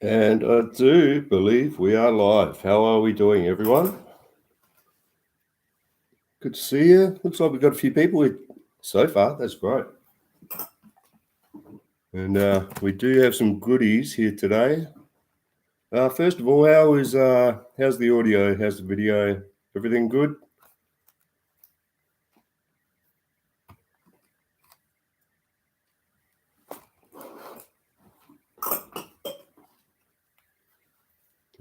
And I do believe we are live. How are we doing, everyone? Good to see you. Looks like we've got a few people so far. That's great. And we do have some goodies here today. First of all, how's the audio? How's the video? Everything good?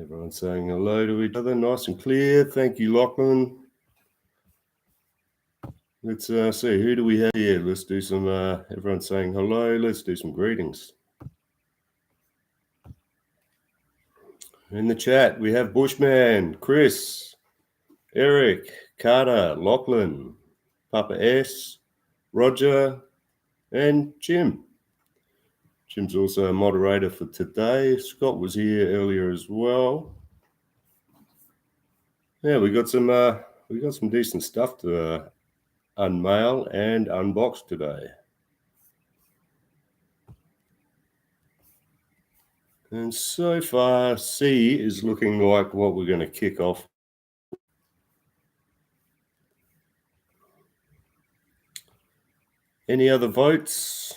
Everyone's saying hello to each other, nice and clear. Thank you, Lachlan. Let's see, who do we have here? Let's do some, everyone's saying hello. Let's do some greetings. In the chat, we have Bushman, Chris, Eric, Carter, Lachlan, Papa S, Roger, and Jim. Jim's also a moderator for today. Scott was here earlier as well. Yeah, we got some decent stuff to unmail and unbox today. And so far, C is looking like what we're going to kick off. Any other votes?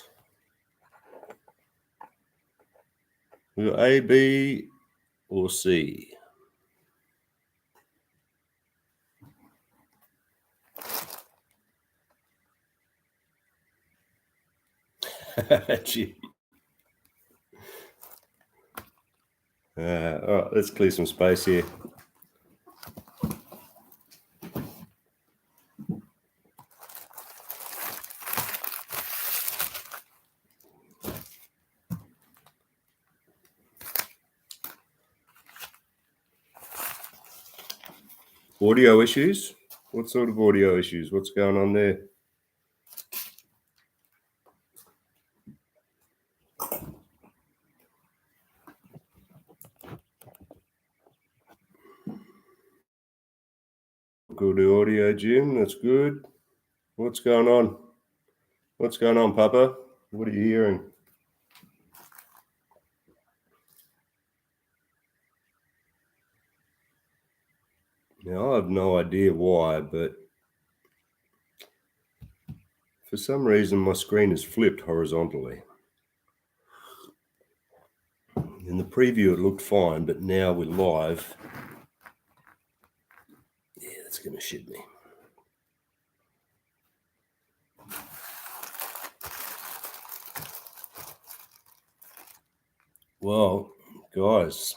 We got A, B, or C? Gee. All right, let's clear some space here. Audio issues? What sort of audio issues? What's going on there? Good audio, Jim. That's good. What's going on? What's going on, Papa? What are you hearing? Now, I have no idea why, but for some reason my screen is flipped horizontally. In the preview it looked fine, but now we're live. Yeah, that's going to shit me. Well, guys,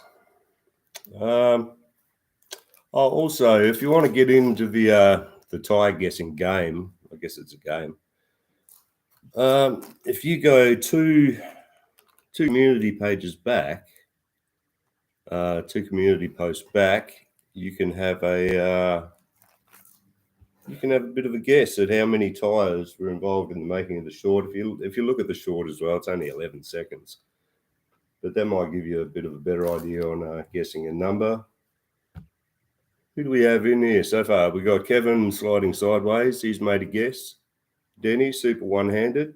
also, if you want to get into the tie guessing game, I guess it's a game. If you go two community pages back, two community posts back, you can have a bit of a guess at how many tires were involved in the making of the short. If you look at the short as well, it's only 11 seconds, but that might give you a bit of a better idea on guessing a number. Who do we have in here so far? We got Kevin sliding sideways. He's made a guess. Denny, super one-handed.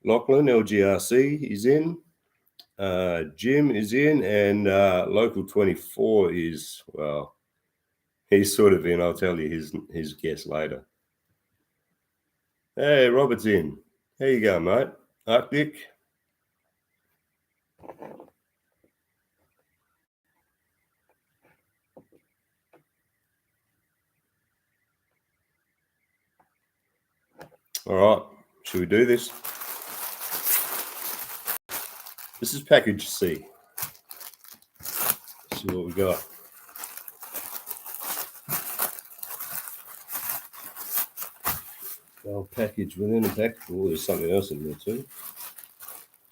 Lachlan, LGRC, is in. Jim is in, and Local 24 is, well, he's sort of in. I'll tell you his guess later. Hey, Robert's in. How you going, mate? Arctic. All right, should we do this? This is package C. Let's see what we got. Well, package within a package. Oh, there's something else in there too.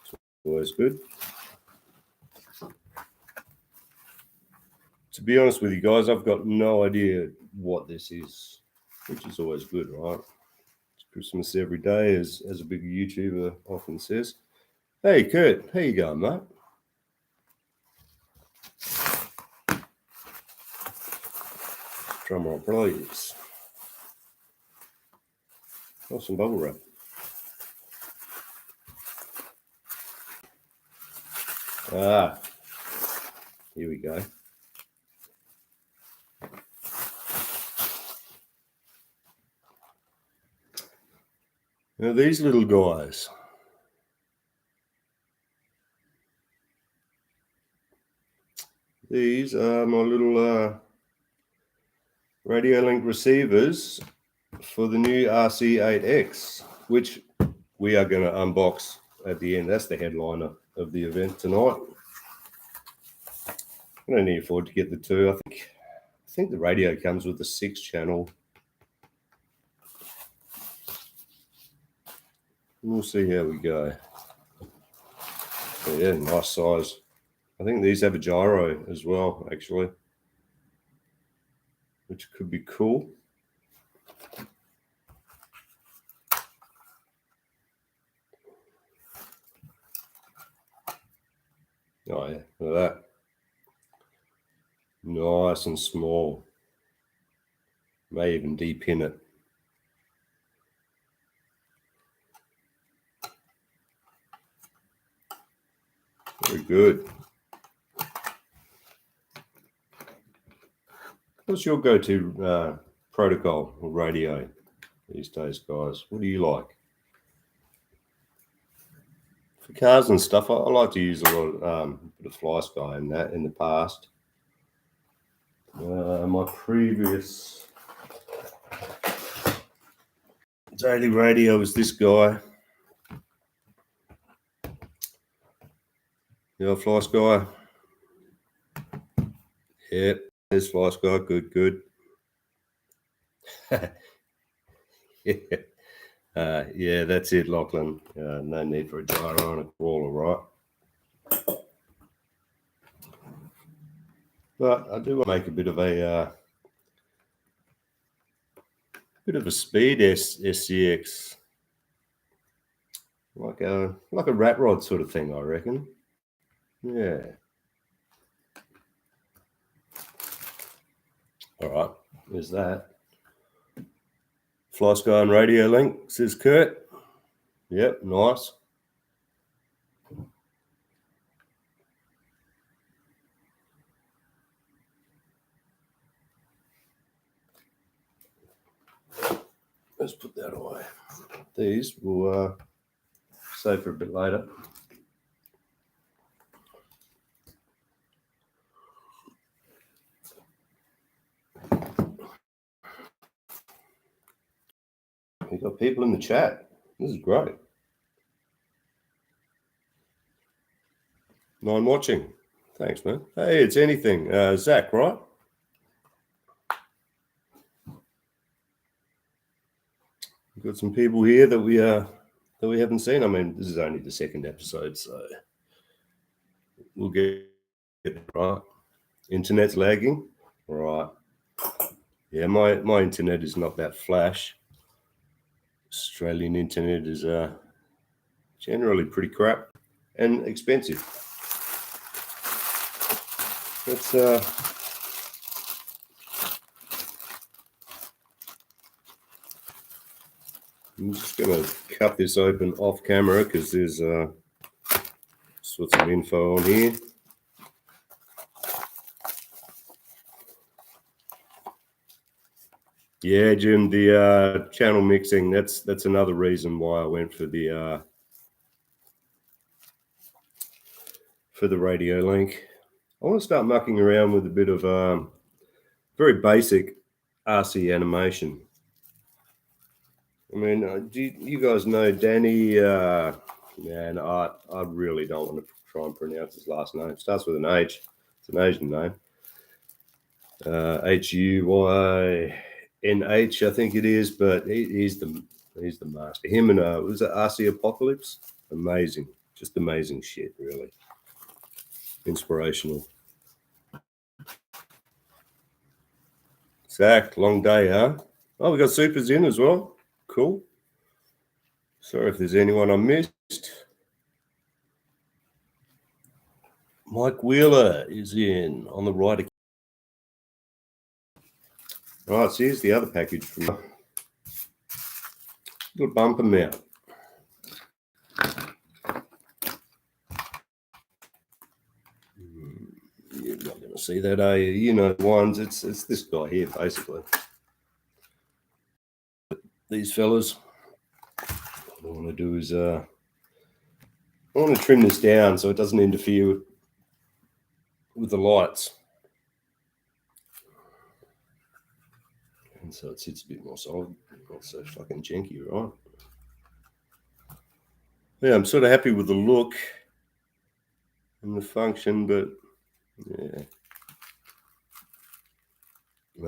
It's always good. To be honest with you guys, I've got no idea what this is, which is always good, right? It's Christmas every day, as a big YouTuber often says. Hey, Kurt, how you going, mate? Drum roll, please. Oh, some bubble wrap. Ah, here we go. Now these little guys. These are my little Radiolink receivers for the new RC8X, which we are going to unbox at the end. That's the headliner of the event tonight. I don't need afford to get the two. I think the radio comes with a 6-channel. We'll see how we go. Yeah, nice size. I think these have a gyro as well, actually, which could be cool. Oh yeah, look at that. Nice and small. May even de-pin it. Very good. What's your go-to protocol or radio these days, guys? What do you like? For cars and stuff, I like to use a lot of bit of Fly Sky in that in the past. My previous daily radio was this guy. Yeah, Fly Sky. Yep, there's Fly Sky. Good. Yeah, that's it, Lachlan. No need for a gyro on a crawler, right? But I do want to make a bit of a speed SCX, like a rat rod sort of thing, I reckon. Yeah. All right, there's that. Fly Sky and Radiolink, says Kurt. Yep, nice. Let's put that away. These we'll save for a bit later. We've got people in the chat. This is great. 9 watching. Thanks, man. Hey, it's anything. Zach, right? We've got some people here that we haven't seen. I mean, this is only the 2nd episode, so we'll get it right. Internet's lagging. Right. Yeah, my internet is not that flash. Australian internet is generally pretty crap and expensive. Let's I'm just going to cut this open off camera because there's some info on here. Yeah, Jim, the channel mixing, that's another reason why I went for the Radiolink. I want to start mucking around with a bit of very basic RC animation. I mean, do you guys know Danny? Man, I really don't want to try and pronounce his last name. It starts with an H. It's an Asian name. HUYNH, I think it is, but he's the master. Him and was it RC Apocalypse? Amazing, just amazing shit, really. Inspirational. Zach, long day, huh? Oh, we got Supers in as well. Cool. Sorry if there's anyone I missed. Mike Wheeler is in on the right. Right, so here's the other package from little bumper mount. see that, you know the ones. It's this guy here, basically. These fellas. What I want to do is I want to trim this down so it doesn't interfere with the lights. And so it sits a bit more solid. Not so fucking janky, right? Yeah, I'm sort of happy with the look and the function, but yeah.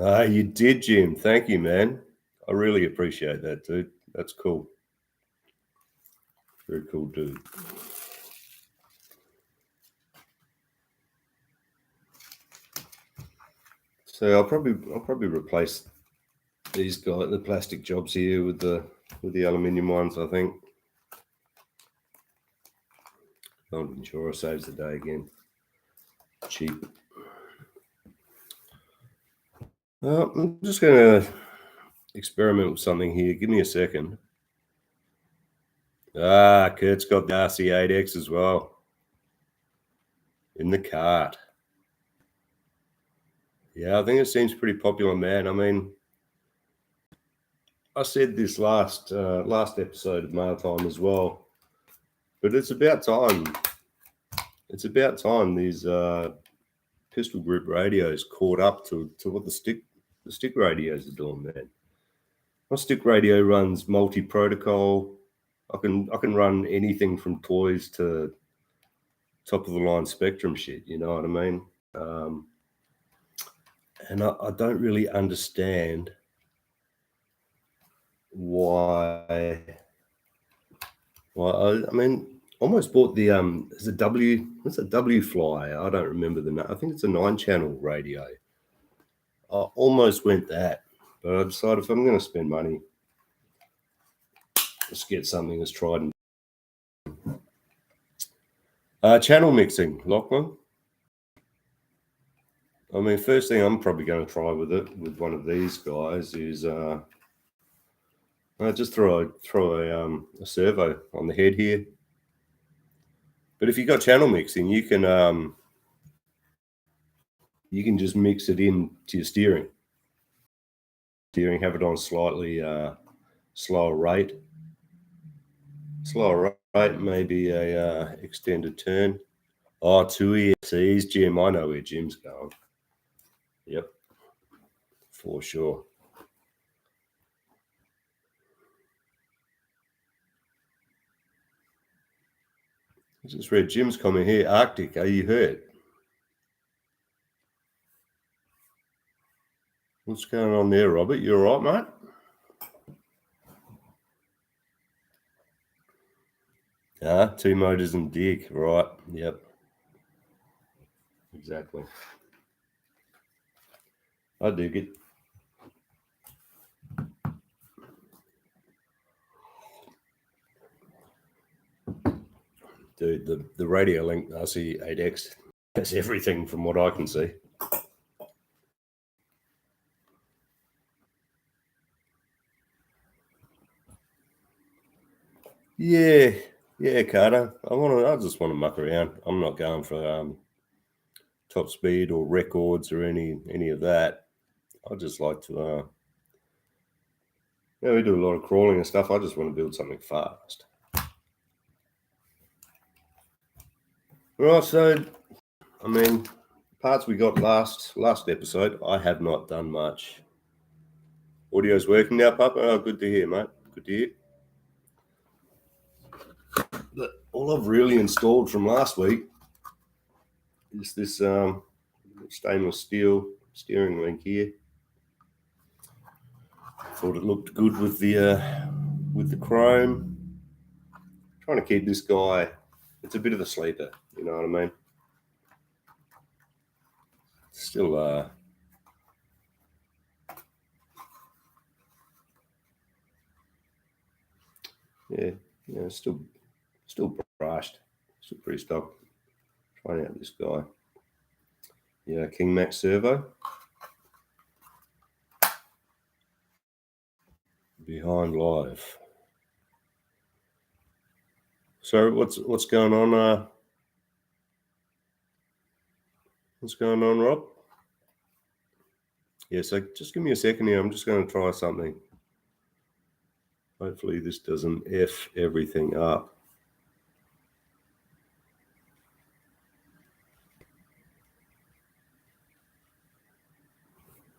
Ah, you did, Jim. Thank you, man. I really appreciate that, dude. That's cool. Very cool, dude. So I'll probably replace these guys, the plastic jobs here, with the aluminium ones. I think. Golden Insurer saves the day again. Cheap. I'm just going to experiment with something here. Give me a second. Ah, Kurt's got the RC8X as well. In the cart. Yeah, I think it seems pretty popular, man. I mean, I said this last episode of Mail Time as well, but it's about time. It's about time these pistol grip radios caught up to what the stick radios are doing, man. My stick radio runs multi-protocol. I can run anything from toys to top of the line Spectrum shit. You know what I mean? And I don't really understand why. Well, I mean, almost bought the it's a what's a W Fly? I don't remember the name. I think it's a 9-channel radio. I almost went that, but I decided if I'm going to spend money, let's get something that's tried and channel mixing, Lachlan. I mean, first thing I'm probably going to try with one of these guys is just throw a servo on the head here. But if you've got channel mixing, you can just mix it in to your steering. Have it on slightly slower rate. Maybe a extended turn. Oh, 2 ESCs, Jim. I know where Jim's going. Yep, for sure. I just read Jim's comment here. Arctic, are you hurt? What's going on there, Robert? You all right, mate? Ah, 2 motors and dig, right? Yep. Exactly. I dig it. Dude, the Radiolink RC8X has everything from what I can see. Yeah, Carter. I just want to muck around. I'm not going for top speed or records or any of that. I just like to we do a lot of crawling and stuff. I just want to build something fast. Right, so I mean, parts we got last episode, I have not done much. Audio's working now, Papa. Oh, good to hear, mate. Good to hear. But all I've really installed from last week is this stainless steel steering link here. Thought it looked good with the chrome. Trying to keep this guy. It's a bit of a sleeper, you know what I mean? Still yeah, still brushed. Still pretty stock. Trying out this guy. Yeah, King Max servo. Behind live. So what's going on? What's going on, Rob? Yeah, so just give me a second here. I'm just going to try something. Hopefully this doesn't F everything up.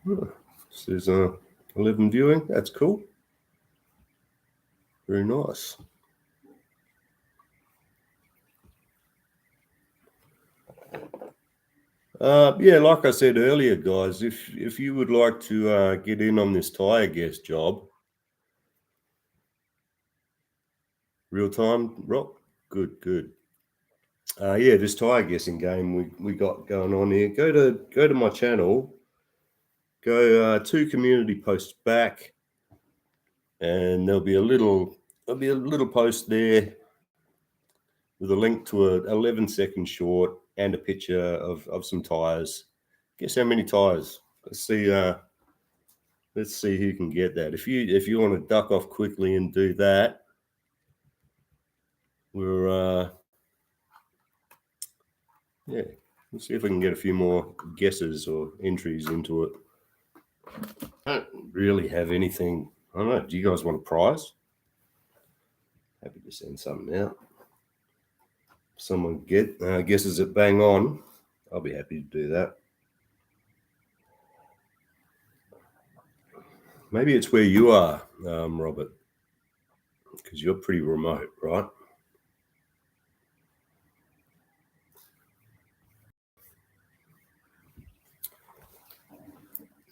This is 11 viewing. That's cool. Very nice. Yeah, like I said earlier, guys, if you would like to get in on this tire guess job, real time, Rob, good. Yeah, this tire guessing game we got going on here. Go to my channel. Go 2 community posts back, and there'll be a little post there with a link to a 11-second short and a picture of some tires. Guess how many tires? Let's see who can get that. If you want to duck off quickly and do that, we're yeah, we'll see if we can get a few more guesses or entries into it. I don't really have anything. I don't know. Do you guys want a prize? Happy to send something out. If someone guesses it bang on, I'll be happy to do that. Maybe it's where you are, Robert, because you're pretty remote, right?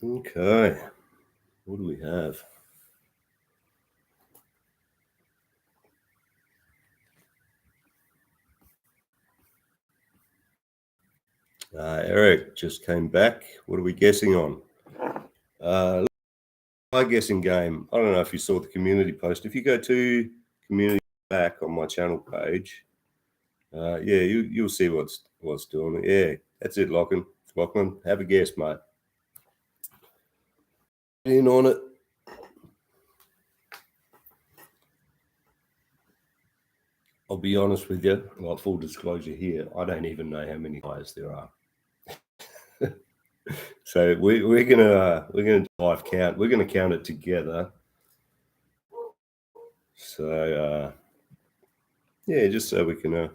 Okay. What do we have? Eric just came back. What are we guessing on? My guessing game. I don't know if you saw the community post. If you go to community back on my channel page, yeah, you'll see what's doing. Yeah, that's it, Lachlan. Lachlan, have a guess, mate. In on it. I'll be honest with you. Like full disclosure here, I don't even know how many tires there are. So we're gonna live count. We're gonna count it together. So yeah, just so we can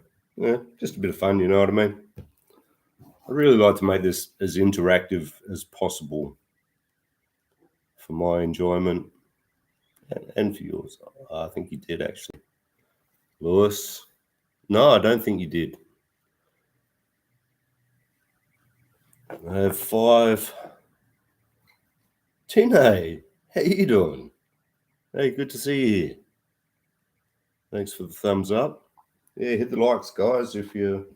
just a bit of fun, you know what I mean? I really like to make this as interactive as possible for my enjoyment and for yours. I think you did actually, Lewis. No, I don't think you did. I have 5. Tine, how you doing? Hey, good to see you here. Thanks for the thumbs up. Yeah, hit the likes, guys, if you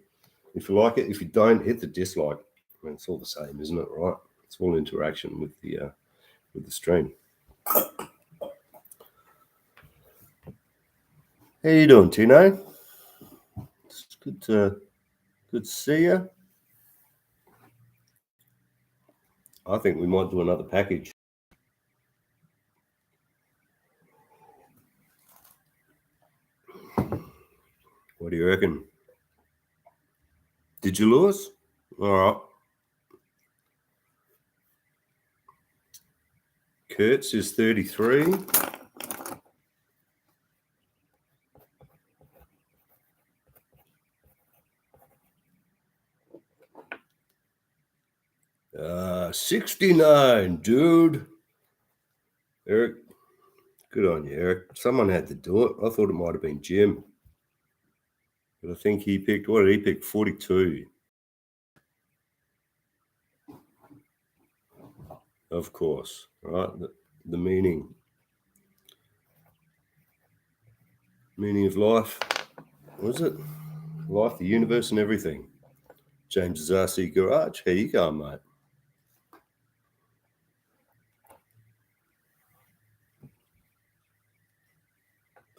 like it. If you don't, hit the dislike. I mean, it's all the same, isn't it? Right? It's all interaction with the stream. How you doing, Tino? It's good to see you. I think we might do another package. What do you reckon? Did you lose? All right. Kurtz is 33. Uh, 69, dude. Eric, good on you, Eric. Someone had to do it. I thought it might have been Jim. But I think he picked, what did he pick? 42. Of course, right? The meaning of life. What is it? Life, the universe, and everything. James's RC Garage. How you going, mate?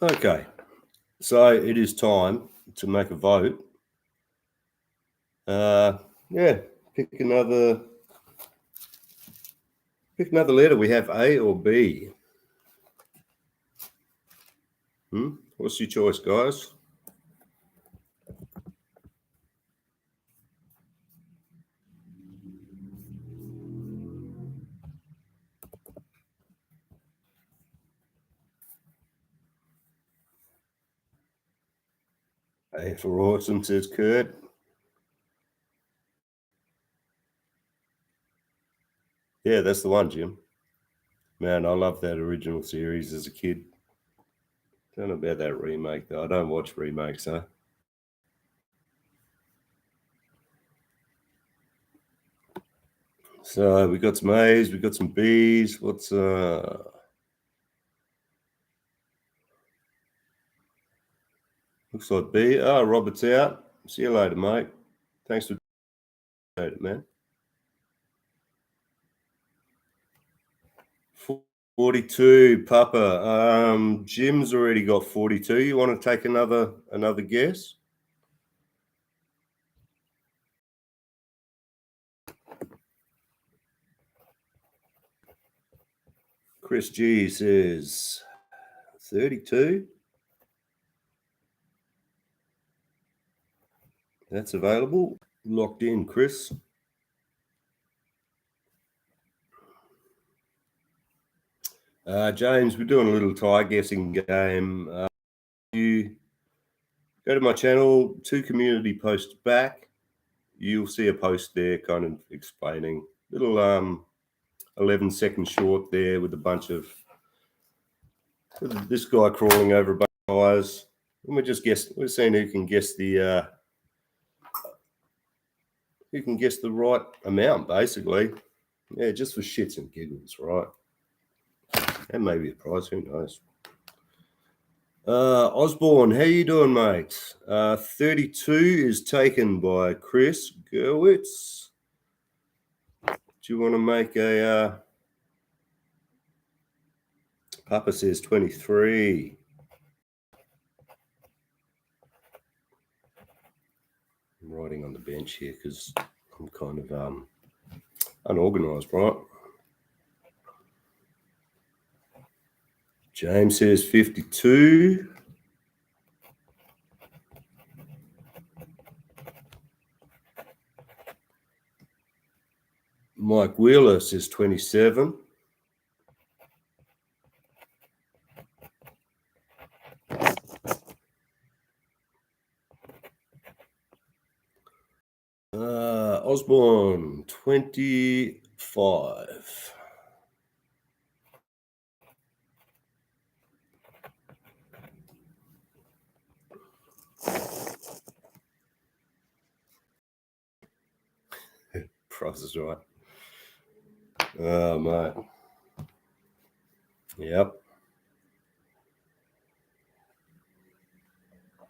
Okay, so it is time to make a vote. Yeah, pick another letter. We have A or B. What's your choice, guys? Hey, for awesome, says Kurt. Yeah, that's the one, Jim. Man, I love that original series as a kid. Don't know about that remake, though. I don't watch remakes, huh? So we got some A's, we got some B's. What's looks like B. Oh, Robert's out. See you later, mate. Thanks for it, man. 42, Papa. Jim's already got 42. You want to take another guess? Chris G says 32. That's available. Locked in, Chris. James, we're doing a little tie guessing game. You go to my channel, 2 community posts back. You'll see a post there kind of explaining little 11-second short there with a bunch of this guy crawling over a bunch of tires. And we're seeing who can guess the right amount, basically. Yeah, just for shits and giggles, right? And maybe a prize, who knows? Osborne, how you doing, mate? 32 is taken by Chris Gerwitz. Do you want to make a Papa says 23. I'm writing on the bench here because I'm kind of unorganized, right? James says 52. Mike Wheeler says 27. Osborne, 25. Price is right. Oh, mate. Yep.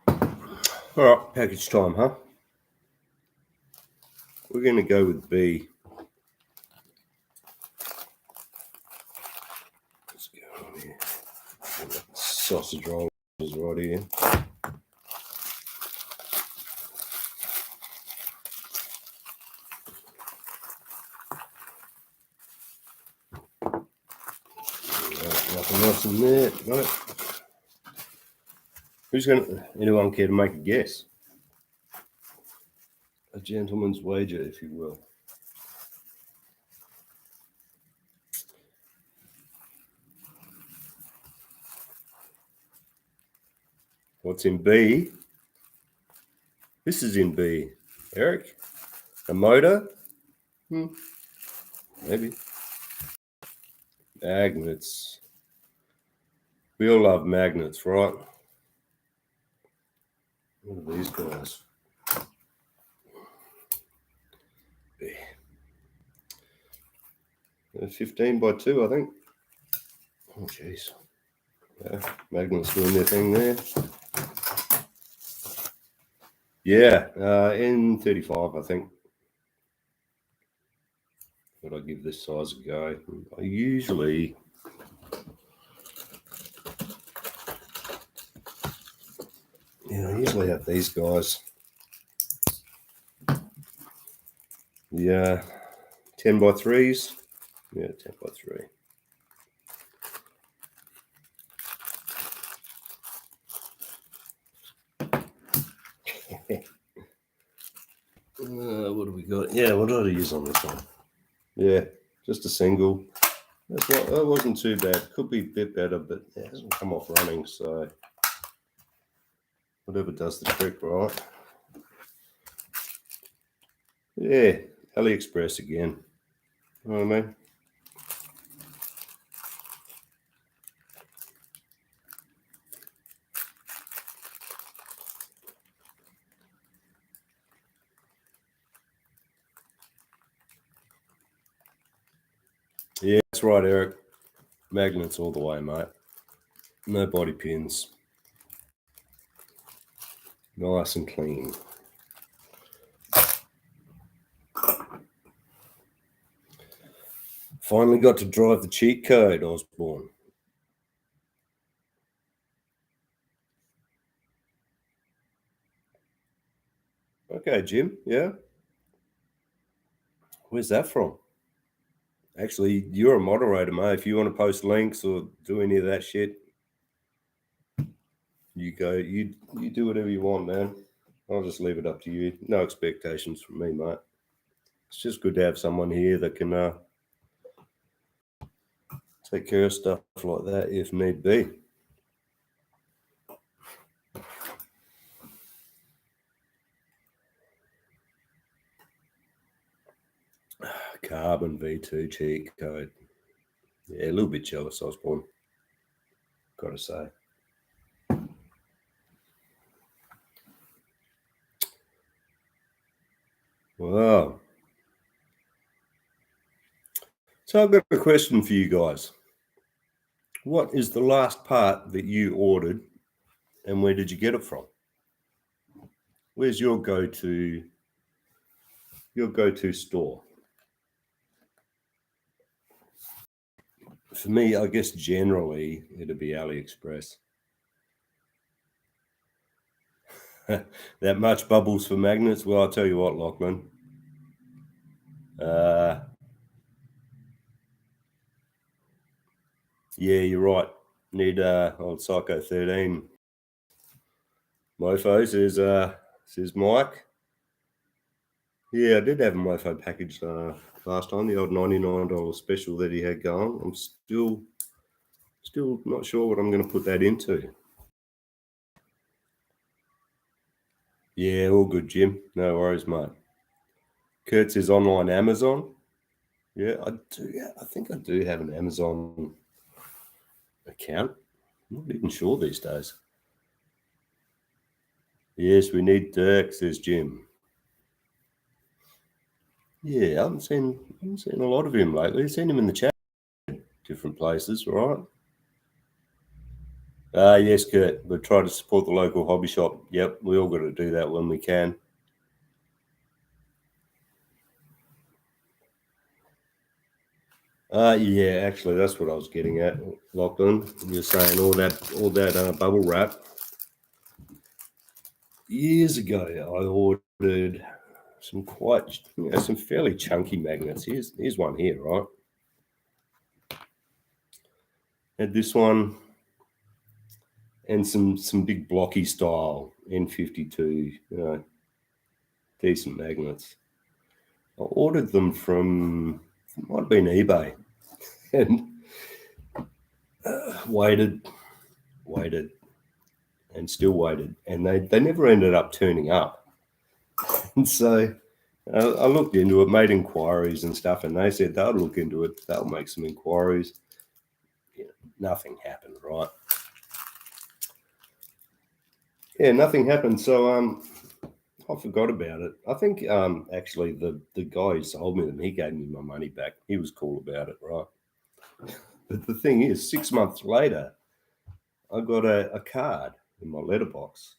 All right, package time, huh? We're going to go with B. Let's go on here. Sausage roll is right here. Nothing else in there, right? Anyone care to make a guess? A gentleman's wager, if you will. What's in B? This is in B. Eric? A motor? Maybe. Magnets. We all love magnets, right? What are these guys? 15 by 2, I think. Oh, jeez. Yeah, magnets doing their thing there. Yeah, N35, I think. But I give this size a go. I usually have these guys. Yeah, 10 by 3s. Yeah, 10 by 3. What do we got? Yeah, what did I use on this one? Yeah, just a single. That wasn't too bad. Could be a bit better, but it hasn't come off running, so Whatever does the trick, right? Yeah, AliExpress again. You know what I mean? Yeah, that's right, Eric. Magnets all the way, mate. No body pins. Nice and clean. Finally got to drive the cheat code, Osborne. Okay, Jim. Yeah. Where's that from? Actually, you're a moderator, mate. If you want to post links or do any of that shit, you go. You do whatever you want, man. I'll just leave it up to you. No expectations from me, mate. It's just good to have someone here that can take care of stuff like that if need be. Carbon V2 cheat code. Yeah, a little bit jealous, Osborne. Gotta say. Wow. So I've got a question for you guys. What is the last part that you ordered and where did you get it from? Where's your go-to store? For me, I guess generally it'd be AliExpress. That much bubbles for magnets? Well, I'll tell you what, Lachlan. Yeah, you're right. Need old Psycho 13. Mofo says Mike. Yeah, I did have a Mofo package last time, the old $99 special that he had going. I'm still not sure what I'm going to put that into. Yeah, all good, Jim. No worries, mate. Kurt says online Amazon. Yeah, I do. Yeah, I think I do have an Amazon account. I'm not even sure these days. Yes, we need Dirk, says Jim. Yeah, I haven't seen a lot of him lately. I've seen him in the chat, different places, right? Yes, Kurt. We try to support the local hobby shop. Yep, we all got to do that when we can. Yeah, actually, that's what I was getting at, Lachlan. You're saying all that bubble wrap. Years ago, I ordered some some fairly chunky magnets. Here's one here, right? Had this one and some big blocky style N52, decent magnets. I ordered them from, it might have been eBay, and waited, and still waited, and they never ended up turning up. And so I looked into it, made inquiries and stuff, and they said they'll look into it, they'll make some inquiries. Nothing happened, right? Yeah, nothing happened. So I forgot about it. I think actually the guy who sold me them, he gave me my money back. He was cool about it, right? But the thing is, 6 months later, I got a card in my letterbox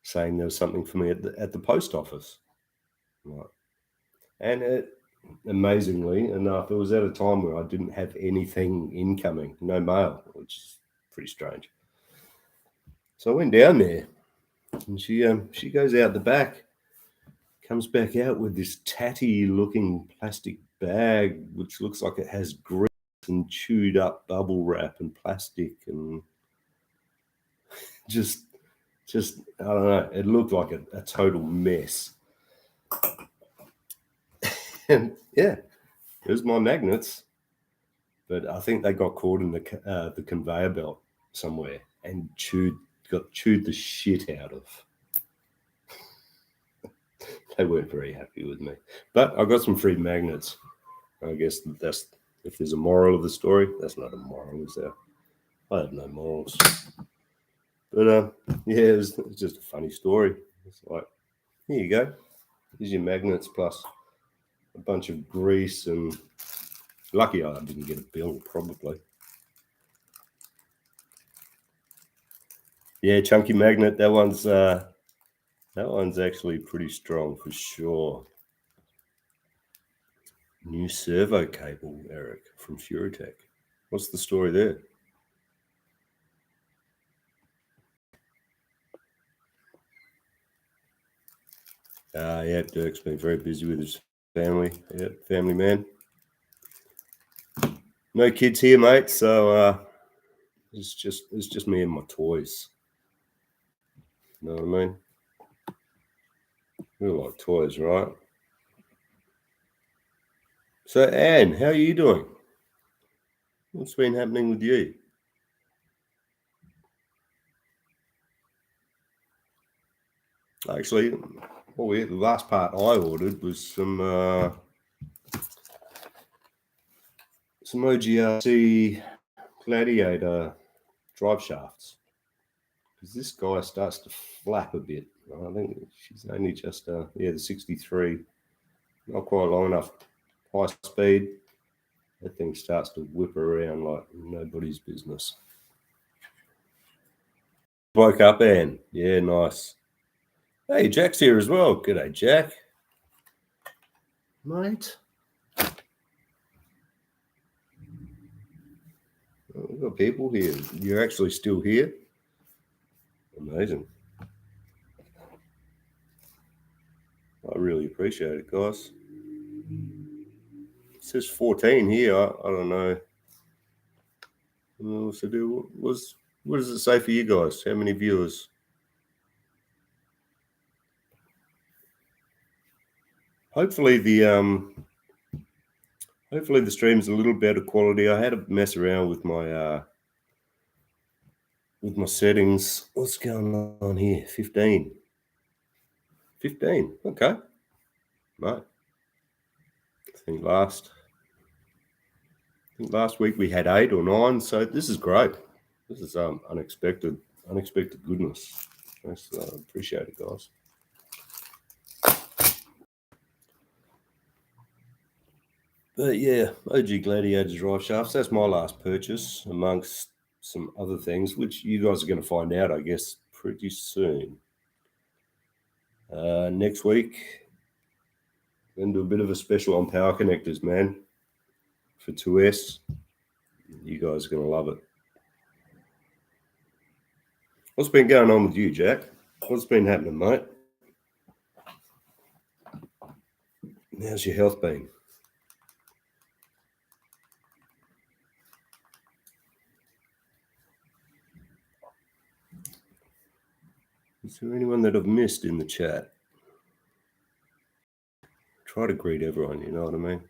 saying there was something for me at the post office, right? And amazingly enough, it was at a time where I didn't have anything incoming, no mail, which is pretty strange. So I went down there, and she goes out the back, comes back out with this tatty-looking plastic bag, which looks like it has grease and chewed up bubble wrap and plastic, and just I don't know. It looked like a total mess. And yeah, it was my magnets, but I think they got caught in the conveyor belt somewhere and chewed got chewed the shit out of. They weren't very happy with me. But I got some free magnets. I guess that's, if there's a moral of the story, that's not a moral, is there? I have no morals. But yeah, it was just a funny story. It's like, here you go. Here's your magnets plus a bunch of grease, and lucky I didn't get a bill, probably. Yeah, chunky magnet. That one's actually pretty strong for sure. New servo cable, Eric, from Furitech. What's the story there? Yeah, Dirk's been very busy with his family. Yeah, family man. No kids here, mate. So it's just me and my toys. You know what I mean? We all like toys, right? So Anne, how are you doing? What's been happening with you? Actually, the last part I ordered was some OGRC Gladiator drive shafts, because this guy starts to flap a bit. I think she's only just the 63, not quite long enough. High speed, that thing starts to whip around like nobody's business. Woke up, Anne. Yeah, nice. Hey, Jack's here as well. G'day, Jack. Mate. We've got people here. You're actually still here? Amazing. I really appreciate it, guys. It says 14 here. I don't know. What to do? What does it say for you guys? How many viewers? Hopefully the stream's a little better quality. I had to mess around with my settings. What's going on here? 15. 15. Okay. Right. I think last week we had 8 or 9, so this is great. This is unexpected goodness. Nice, appreciate it, guys. But yeah, OG Gladiator drive shafts. That's my last purchase, amongst some other things, which you guys are going to find out, I guess, pretty soon. Next week, we're going to do a bit of a special on power connectors, man, for 2S. You guys are going to love it. What's been going on with you, Jack? What's been happening, mate? How's your health been? Is there anyone that I've missed in the chat? Try to greet everyone, you know what I mean?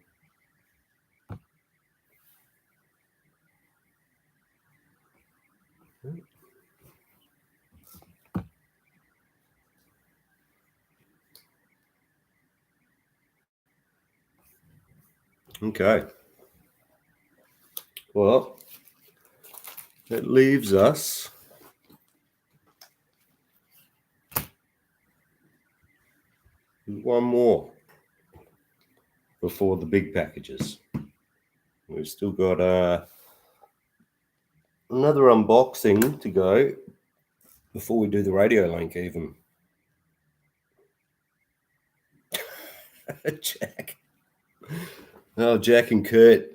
Okay. Well, that leaves us one more before the big packages. We've still got another unboxing to go before we do the Radiolink even. Jack. Oh, Jack and Kurt.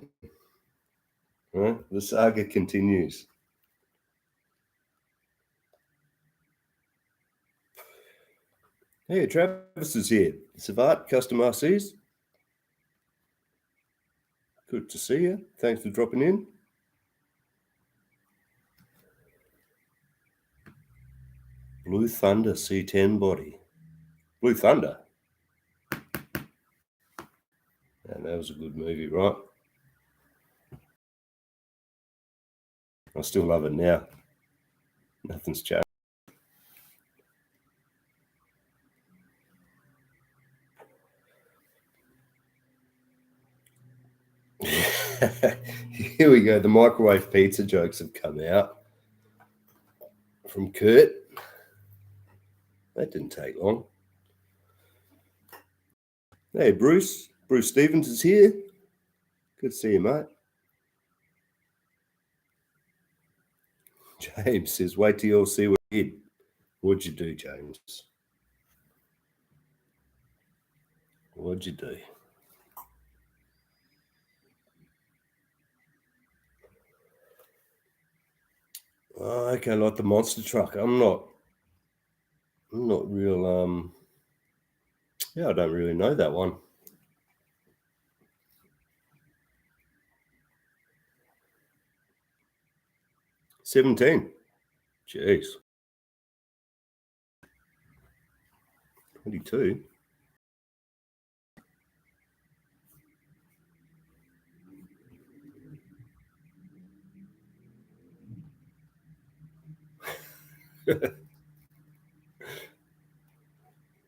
The saga continues. Hey, Travis is here. Savat, Custom RCs. Good to see you. Thanks for dropping in. Blue Thunder C10 body. Blue Thunder. And that was a good movie, right? I still love it now. Nothing's changed. Here we go. The microwave pizza jokes have come out from Kurt. That didn't take long. Hey, Bruce. Bruce Stevens is here. Good to see you, mate. James says, wait till you all see what I did. What'd you do, James? What'd you do? Oh, okay, like the monster truck. I'm not real, yeah, I don't really know that one. $17. Jeez. 22.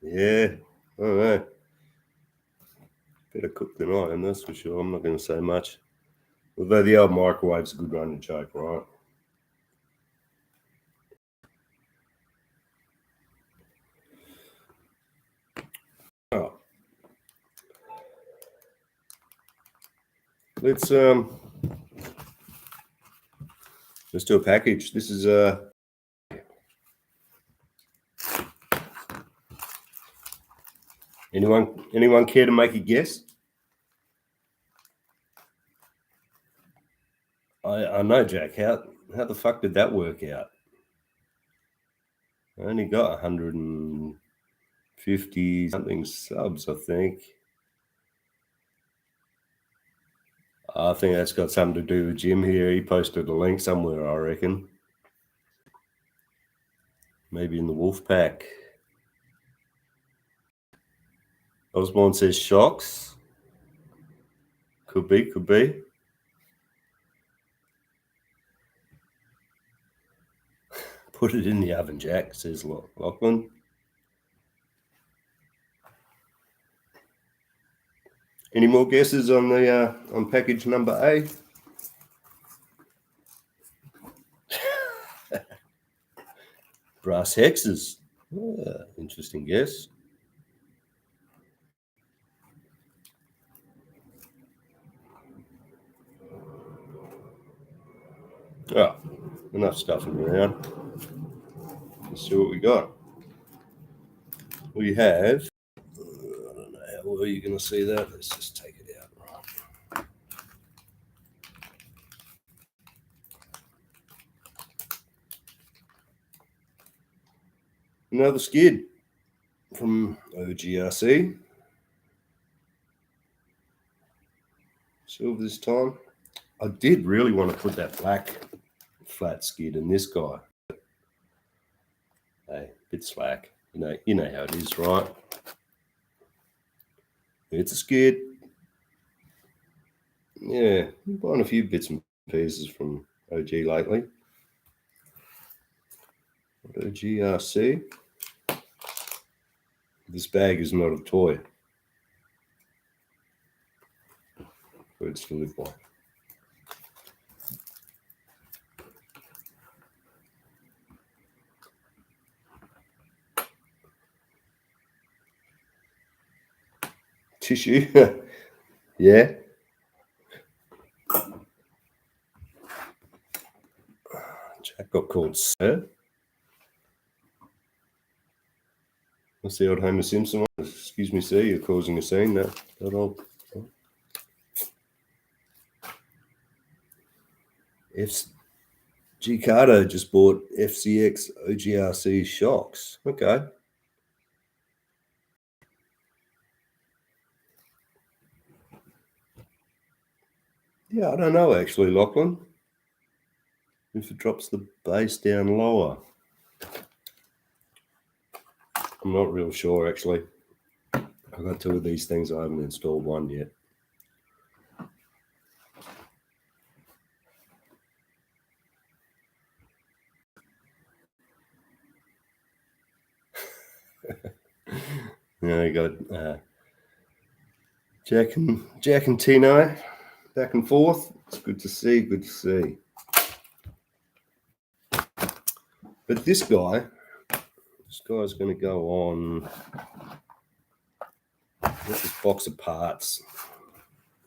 Yeah, I don't know. Better cook than I am, that's for sure. I'm not going to say much. Although the old microwave's a good running joke, right? Oh. Let's do a package. This is anyone care to make a guess? I know, Jack. How the fuck did that work out? I only got 150 something subs, I think. I think that's got something to do with Jim here. He posted a link somewhere, I reckon. Maybe in the Wolf Pack. Osborne says shocks. Could be. Put it in the oven, Jack, says Lachlan. Any more guesses on the on package number A? Brass hexes. Interesting guess. Oh, enough stuffing around. Let's see what we got. We have, I don't know how well you're going to see that. Let's just take it out. Right. Another skid from OGRC. Silver this time. I did really want to put that black flat skid in this guy. Hey, bit slack. You know how it is, right? It's a skid. Yeah, I'm buying a few bits and pieces from OG lately. OGRC. This bag is not a toy. Words to live by. Tissue. Yeah. Jack got called sir. What's the old Homer Simpson one? Excuse me, sir, you're causing a scene. That old. G Carter just bought FCX OGRC shocks. Okay. Yeah, I don't know actually, Lachlan. If it drops the bass down lower. I'm not real sure actually. I've got 2 of these things. I haven't installed one yet. Yeah, you got Jack and Tino back and forth. It's good to see, good to see. But this guy's going to go on this box of parts.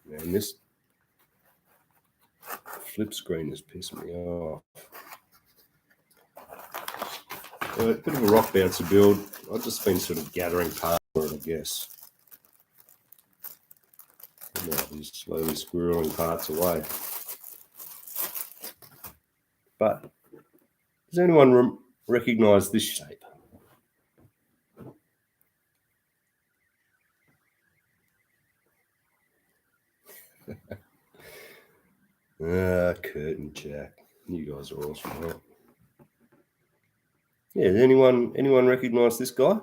Man, this flip screen is pissing me off. A bit of a rock bouncer build. I've just been sort of gathering parts for it, I guess. Now he's slowly squirreling parts away. But does anyone recognize this shape? Curtain jack. You guys are awesome, right? Yeah, does anyone recognize this guy?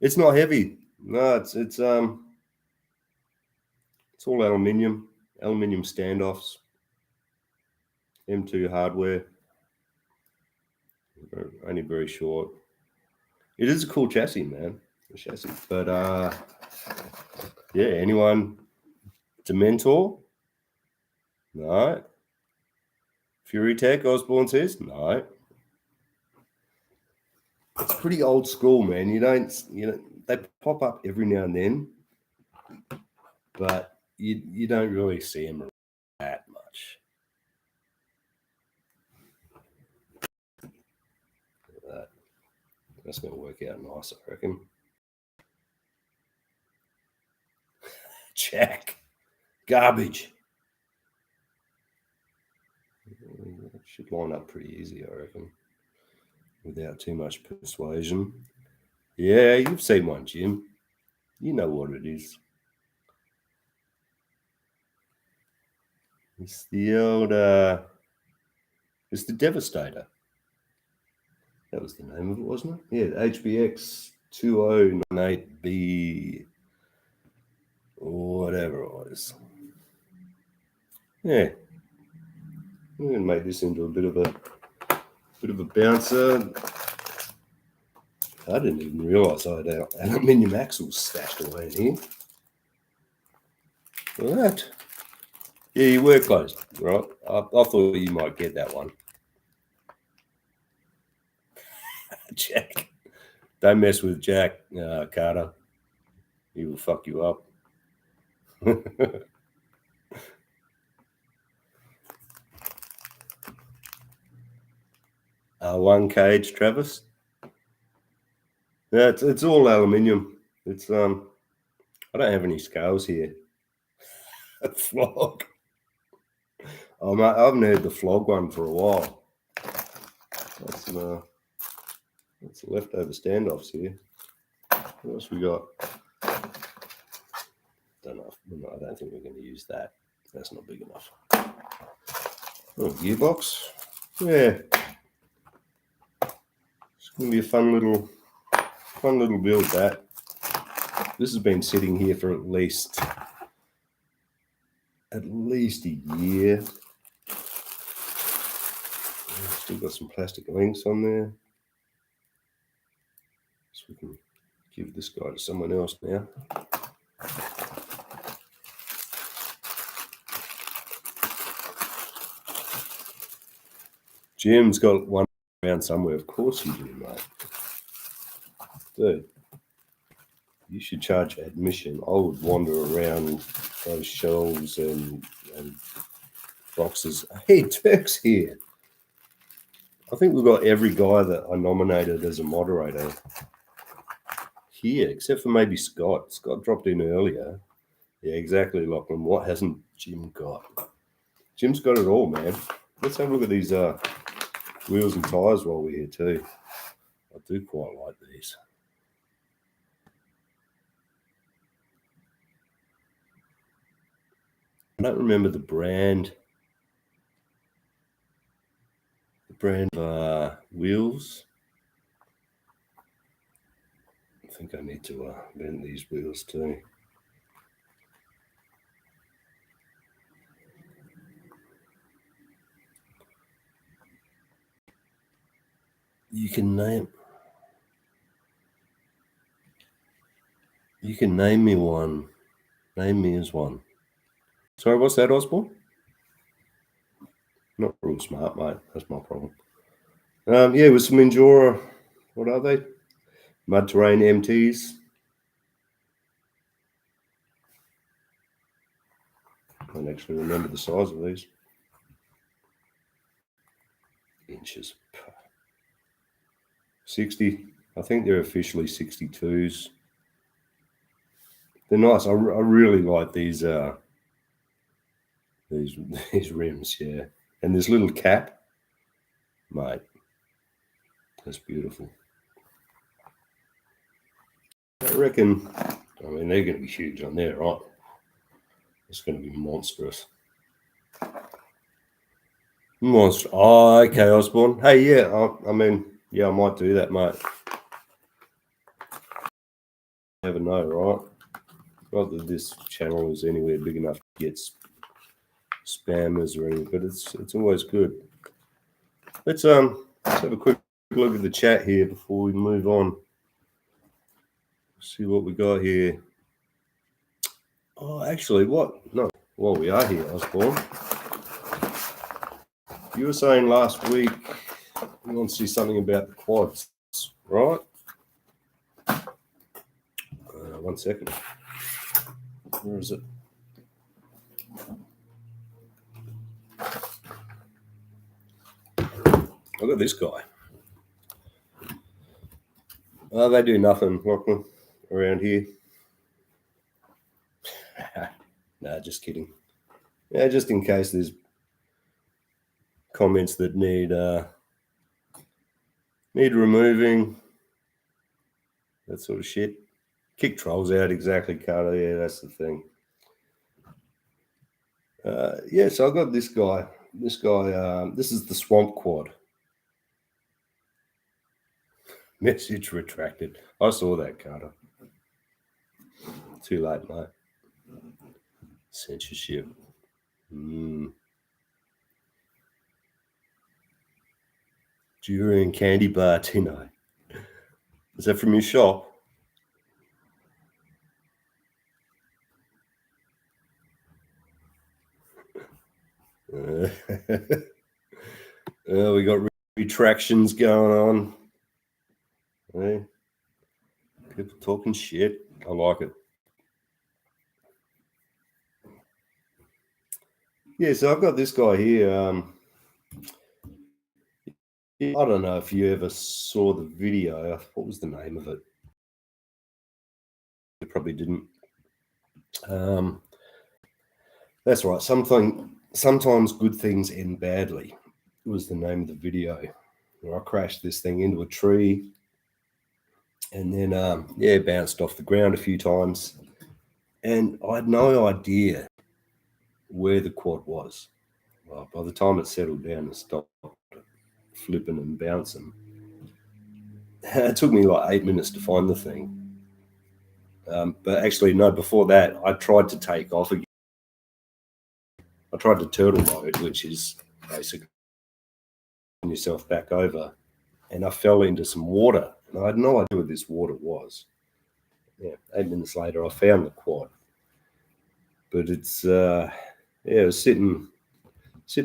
It's not heavy. No, it's all aluminium standoffs, M2 hardware, only very short. It is a cool chassis, man. The chassis, but yeah. Anyone? Dementor? No. Fury Tech, Osborne says no. It's pretty old school, man. You know, they pop up every now and then, but you don't really see them that much. That's going to work out nice, I reckon. Jack. Garbage. Should line up pretty easy, I reckon, without too much persuasion. Yeah, you've seen one, Jim. You know what it is. It's the old, it's the Devastator. That was the name of it, wasn't it? Yeah, HBX 2098B, or whatever it was. Yeah, I'm gonna make this into a bit of a bouncer. I didn't even realise I had aluminium axles stashed away in here. Look at that. Yeah, you were close, right? I thought you might get that one. Jack. Don't mess with Jack, Carter. He will fuck you up. One cage, Travis. Yeah, it's all aluminium. It's I don't have any scales here. Flog. I haven't heard the flog one for a while. That's some leftover standoffs here. What else we got? Don't know. I don't think we're going to use that. That's not big enough. Oh, gearbox. Yeah. It's going to be a fun little build. That this has been sitting here for at least a year. Still got some plastic links on there, so we can give this guy to someone else now. Jim's got one around somewhere. Of course you do, mate. Dude, you should charge admission. I would wander around those shelves and boxes. Hey, Turk's here. I think we've got every guy that I nominated as a moderator here, except for maybe Scott. Scott dropped in earlier. Yeah, exactly, Lachlan. What hasn't Jim got? Jim's got it all, man. Let's have a look at these wheels and tires while we're here too. I do quite like these. I don't remember the brand. The brand wheels. I think I need to bend these wheels too. You can name me one. Name me as one. Sorry, what's that, Osborne? Not real smart, mate. That's my problem. Yeah, with some Endura, what are they? Mud terrain MTs. I don't actually remember the size of these. Inches. 60. I think they're officially 62s. They're nice. I really like these rims, yeah. And this little cap, mate, that's beautiful. I reckon, I mean, they're going to be huge on there, right? It's going to be monstrous. Monster. Oh, okay, Osborne. Hey, yeah, I mean, yeah, I might do that, mate. Never know, right? Not that this channel is anywhere big enough to get spammers or anything, but it's always good. Let's have a quick look at the chat here before we move on. See what we got here. Oh, actually, no, while we are here, Osborne, you were saying last week you want to see something about the quads, right? 1 second. Where is it? I've got this guy. They do nothing, Lachlan, around here. Nah, just kidding. Yeah, just in case there's comments that need removing, that sort of shit. Kick trolls out, exactly, Carter. Yeah, that's the thing. Yeah, so I got this guy. This is the Swamp Quad. Message retracted. I saw that, Carter. Too late, mate. Censorship. Durian candy bar, Tino. Is that from your shop? We got retractions going on. Hey, people talking shit. I like it. Yeah, so I've got this guy here. I don't know if you ever saw the video. What was the name of it? You probably didn't. That's right. Sometimes good things end badly. Was the name of the video. I crashed this thing into a tree, and then bounced off the ground a few times, and I had no idea where the quad was. Well, by the time it settled down and stopped flipping and bouncing, it took me like 8 minutes to find the thing. But actually, no, before that, I tried to take off again. I tried to turtle mode, which is basically yourself back over, and I fell into some water, and I had no idea what this water was. Yeah, 8 minutes later, I found the quad, but it's it was sitting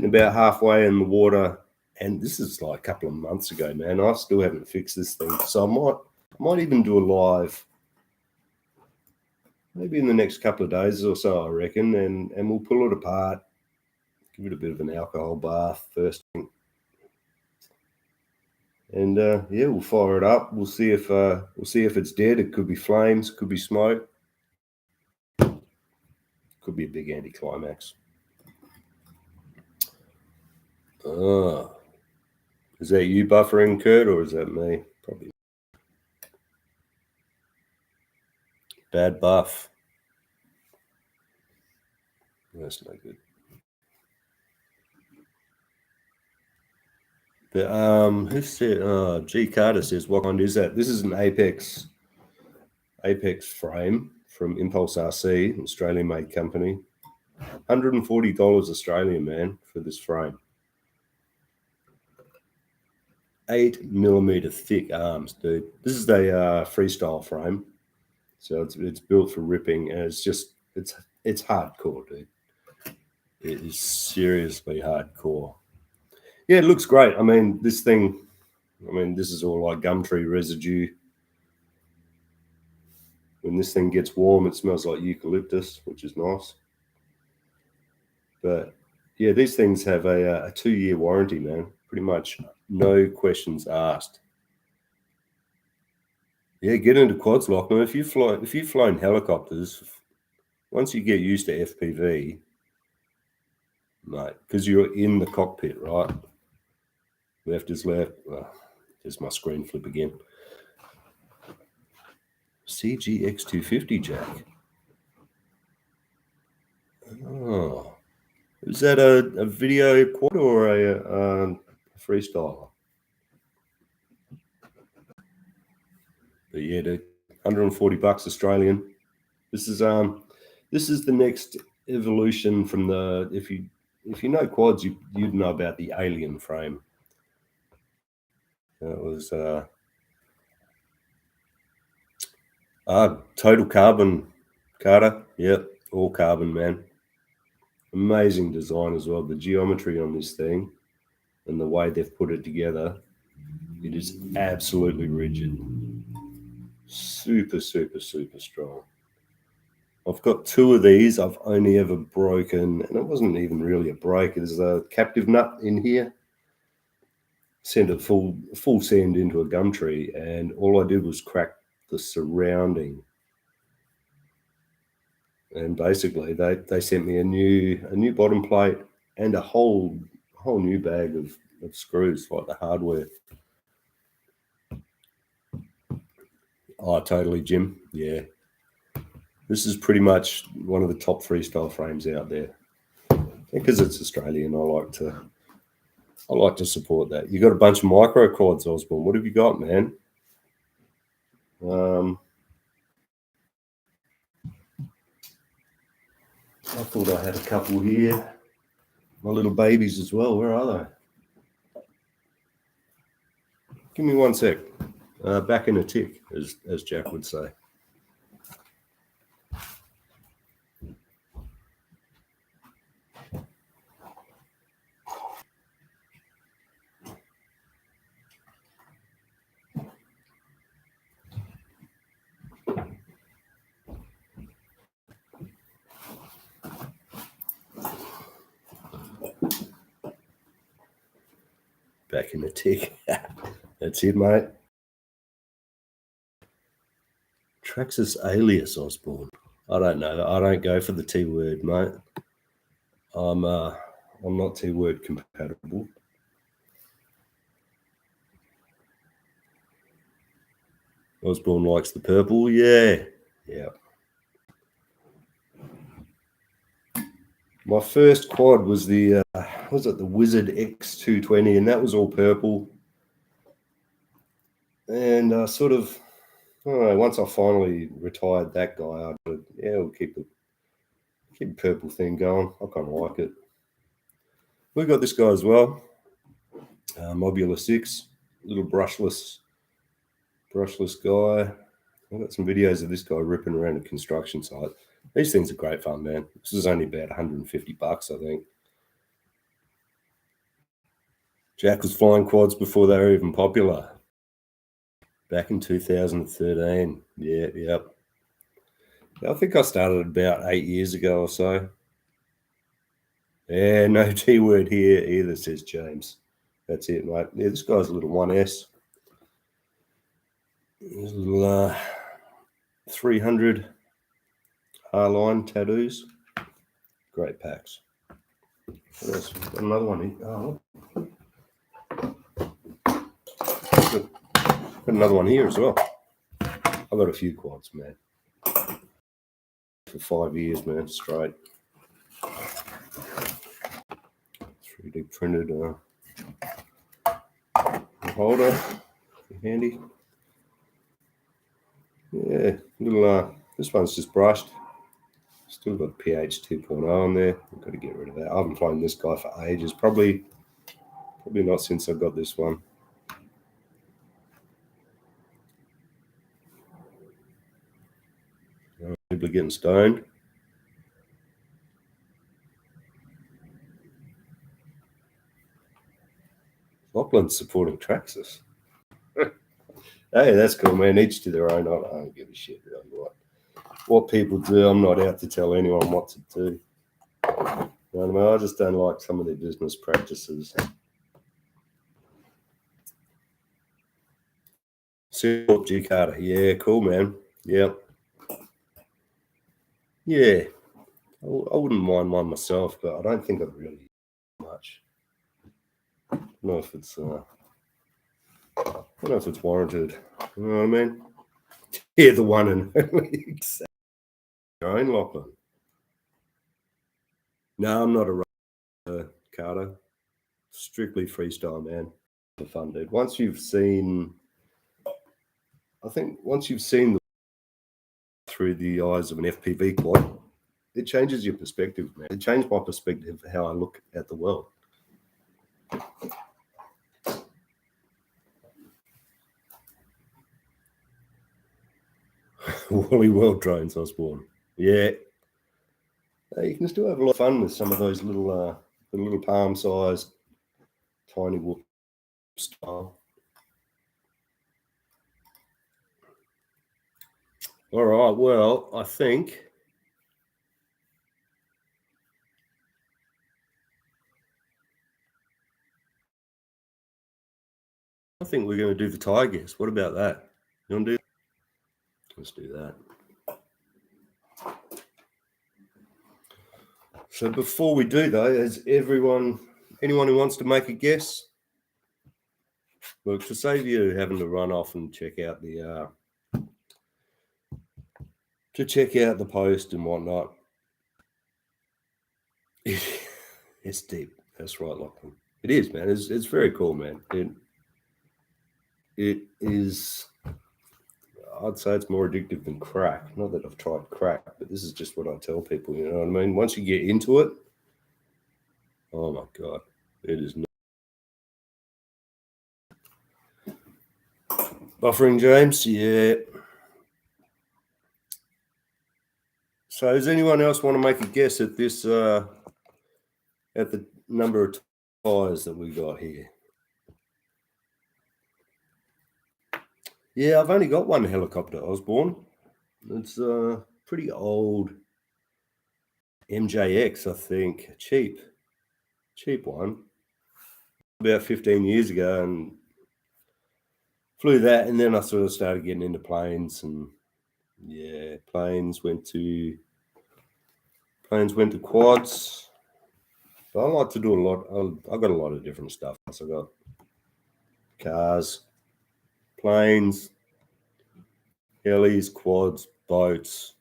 about halfway in the water, and this is like a couple of months ago, man. I still haven't fixed this thing, so I might even do a live, maybe in the next couple of days or so, I reckon, and we'll pull it apart, give it a bit of an alcohol bath first thing. And we'll fire it up. We'll see if it's dead. It could be flames, could be smoke, could be a big anticlimax. Is that you buffering, Kurt, or is that me? Probably. Bad buff. That's no good. But who said? G Carter says, "What kind is that?" This is an Apex frame from Impulse RC, Australian-made company. $140 Australian, man, for this frame. 8mm thick arms, dude. This is a freestyle frame, so it's built for ripping, and it's hardcore, dude. It is seriously hardcore. Yeah, it looks great. I mean, this thing, this is all like Gumtree residue. When this thing gets warm, it smells like eucalyptus, which is nice. But yeah, these things have a 2-year warranty, man. Pretty much no questions asked. Yeah, get into quads, Lachlan. If you've flown helicopters, once you get used to FPV, mate, because you're in the cockpit, right? Left is left. Oh, there's my screen flip again. CGX250 jack. Oh, is that a video quad or a freestyler? But yeah, dude, $140 Australian. This is the next evolution from the if you know quads, you'd know about the alien frame. It was total carbon, Carter. Yep, all carbon, man. Amazing design as well. The geometry on this thing and the way they've put it together, it is absolutely rigid. Super, super, super strong. I've got 2 of these. I've only ever broken, and it wasn't even really a break. There's a captive nut in here. Sent it full send into a Gumtree, and all I did was crack the surrounding. And basically, they sent me a new bottom plate and a whole new bag of screws, like the hardware. Oh, totally, Jim. Yeah. This is pretty much one of the top freestyle frames out there. Because it's Australian, I like to support that. You got a bunch of micro quads, Osborne. What have you got, man? I thought I had a couple here. My little babies as well. Where are they? Give me 1 sec. Back in a tick, as Jack would say. Back in a tick. That's it, mate. Traxxas alias, Osborne. I don't know. I don't go for the T word, mate. I'm not T word compatible. Osborne likes the purple. Yeah. My first quad was the Wizard X220, and that was all purple. And sort of, I don't know, once I finally retired that guy, I said, yeah, we'll keep the purple thing going. I kind of like it. We've got this guy as well, Mobula 6, little brushless guy. I've got some videos of this guy ripping around a construction site. These things are great fun, man. This is only about $150, I think. Jack was flying quads before they were even popular. Back in 2013. Yep. I think I started about 8 years ago or so. Yeah, no T word here either, says James. That's it, mate. Yeah, this guy's a little 1S. There's a little 300 R-line tattoos. Great packs. What else? Got another one here. Oh, got another one here as well. I've got a few quads, man. For 5 years, man, straight. 3D printed holder, handy. Yeah, little. This one's just brushed. Still got pH 2.0 on there. I've got to get rid of that. I haven't flown this guy for ages. Probably not since I got this one. People are getting stoned. Lachlan's supporting Traxxas. Hey, that's cool, man. Each to their own. I don't give a shit really what people do. I'm not out to tell anyone what to do. You know what I mean? I just don't like some of their business practices. Silver G Carter. Yeah, cool, man. Yeah. Yeah. I wouldn't mind one myself, but I don't think I'd really much. I don't know if it's warranted. You know what I mean? Yeah, the one and only. Exactly. Your own Lachlan. No, I'm not a Carter. Strictly freestyle, man. For fun, dude. Once you've seen the through the eyes of an FPV quad, it changes your perspective, man. It changed my perspective of how I look at the world. Wally World drones, Osborne. Yeah. You can still have a lot of fun with some of those little palm-sized, tiny whoop style. All right. Well, I think we're going to do the tie guess. What about that? You want to do that? Let's do that. So before we do though, has anyone who wants to make a guess? Look, to save you having to run off and check out the post and whatnot. It's deep. That's right, Lachlan. It is, man. It's very cool, man. It is. I'd say it's more addictive than crack. Not that I've tried crack, but this is just what I tell people. You know what I mean? Once you get into it, oh my god, it is not. Buffering, James. Yeah. So, does anyone else want to make a guess at this? At the number of tires that we got here? Yeah, I've only got one helicopter, Osborne. It's a pretty old MJX, I think. Cheap one. About 15 years ago, and flew that, and then I sort of started getting into planes, and yeah, planes went to quads. But I like to do a lot. I've got a lot of different stuff. So I got cars, planes, helis, quads, boats,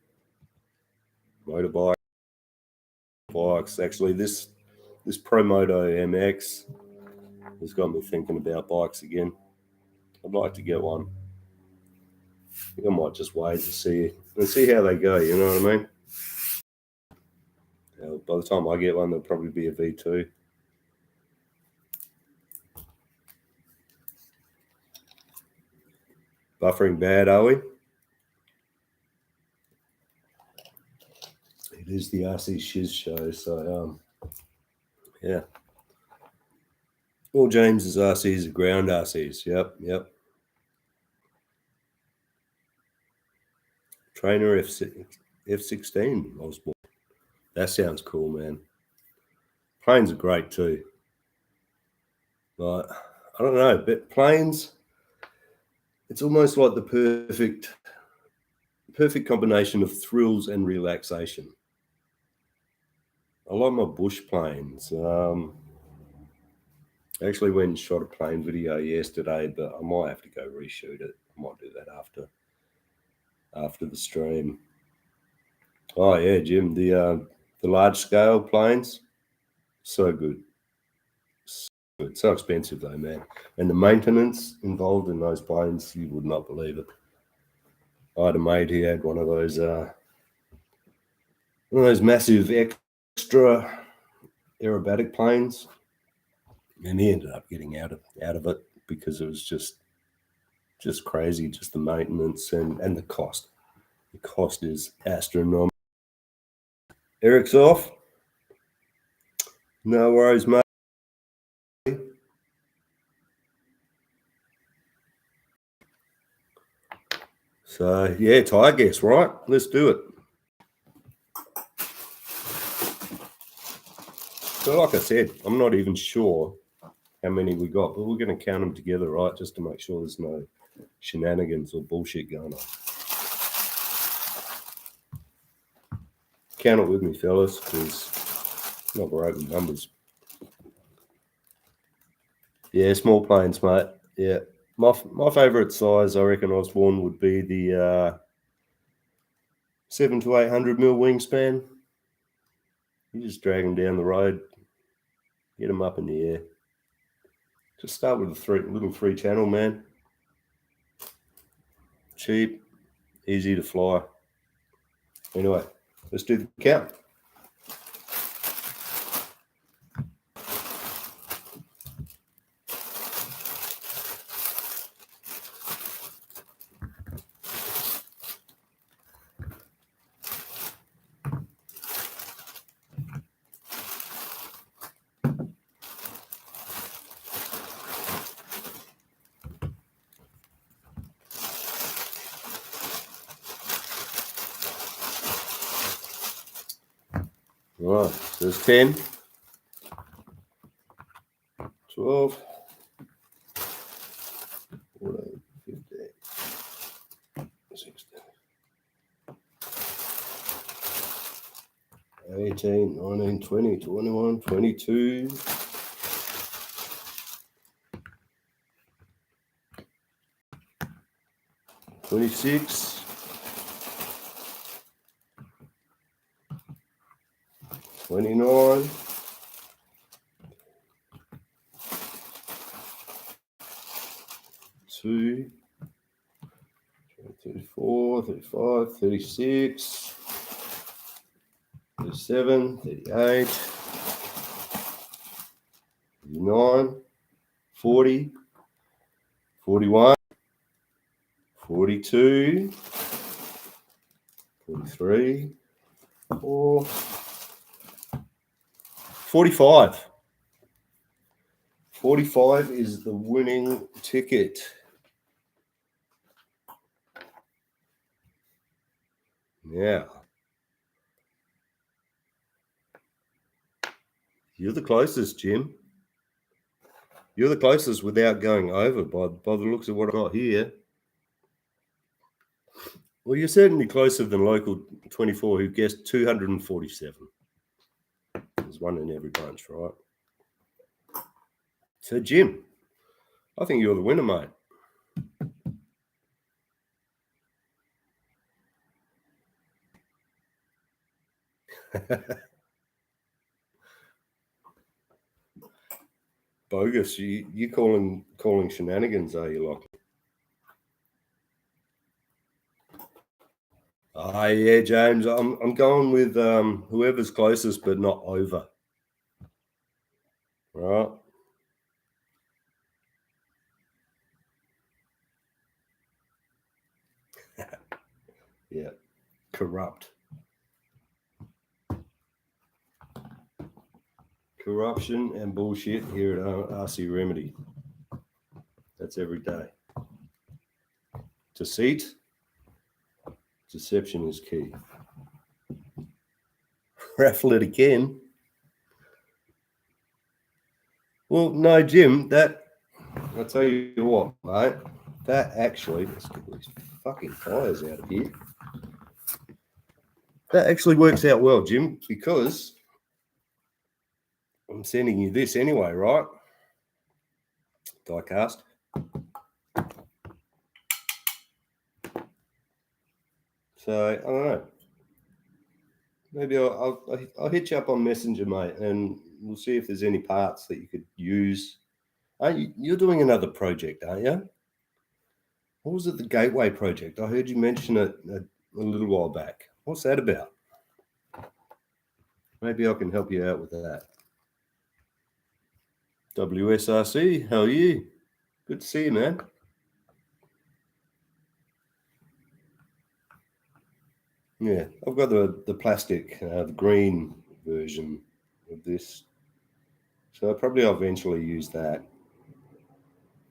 motorbikes. Actually, this Promoto MX has got me thinking about bikes again. I'd like to get one. I think I might just wait and see how they go. You know what I mean? By the time I get one, there'll probably be a V2. Buffering bad, are we? It is the RC Shizshow, so yeah. All James's RCs are ground RCs. Yep. Trainer F16 Osborne. That sounds cool, man. Planes are great too. But I don't know, but planes, it's almost like the perfect combination of thrills and relaxation. I like my bush planes. I actually went and shot a plane video yesterday, but I might have to go reshoot it. I might do that after the stream. Oh yeah, Jim, the large scale planes, so good. So expensive though, man. And the maintenance involved in those planes, you would not believe it. I had a mate who had one of those massive extra aerobatic planes, and he ended up getting out of it because it was just crazy, just the maintenance and the cost. The cost is astronomical. Eric's off. No worries, mate. So yeah, tire guess, right? Let's do it. So like I said, I'm not even sure how many we got, but we're going to count them together, right? Just to make sure there's no shenanigans or bullshit going on. Count it with me, fellas, because I'm not great with numbers. Yeah, small planes, mate. Yeah. My favourite size, I reckon, Osborne, would be the 7 to 800 mil wingspan. You just drag them down the road, get them up in the air. Just start with a little three channel, man. Cheap, easy to fly. Anyway, let's do the count. All right, so there's 10, 12, 14, 15, 16, 18, 19, 20, 21, 22, 26, 29, 2, 34, 35, 36, 37, 38, 39, 40, 41, 42, 43, 4, 45. 45 is the winning ticket. Yeah. You're the closest, Jim. You're the closest without going over by the looks of what I got here. Well, you're certainly closer than local 24 who guessed 247. There's one in every bunch, right? So, Jim, I think you're the winner, mate. Bogus. You calling shenanigans, are you, Lockie? Yeah, James. I'm going with whoever's closest, but not over. Right. Yeah. Corrupt. Corruption and bullshit here at RC Remedy. That's every day. Deceit. Deception is key. Raffle it again. Well, no, Jim, I'll tell you what, mate. That actually, let's get these fucking tires out of here. That actually works out well, Jim, because I'm sending you this anyway, right? Die cast. So I don't know. Maybe I'll hit you up on Messenger, mate, and we'll see if there's any parts that you could use. You're doing another project, aren't you? What was it? The Gateway project. I heard you mention it a little while back. What's that about? Maybe I can help you out with that. WSRC, how are you? Good to see you, man. Yeah, I've got the plastic, the green version of this. So I'll probably eventually use that.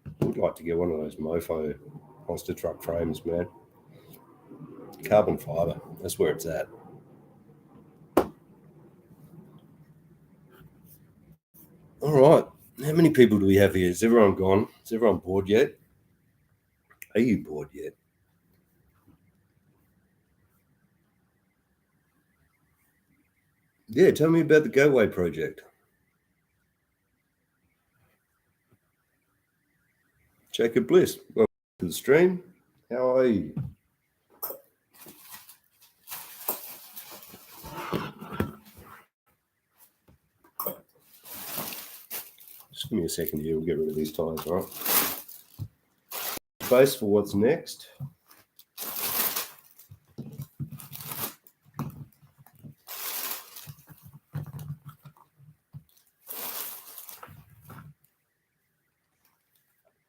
I would like to get one of those mofo monster truck frames, man. Carbon fiber, that's where it's at. All right, how many people do we have here? Is everyone gone? Is everyone bored yet? Are you bored yet? Yeah, tell me about the Gateway project. Jacob Bliss, welcome to the stream. How are you? Just give me a second here, we'll get rid of these tires, all right? Space for what's next.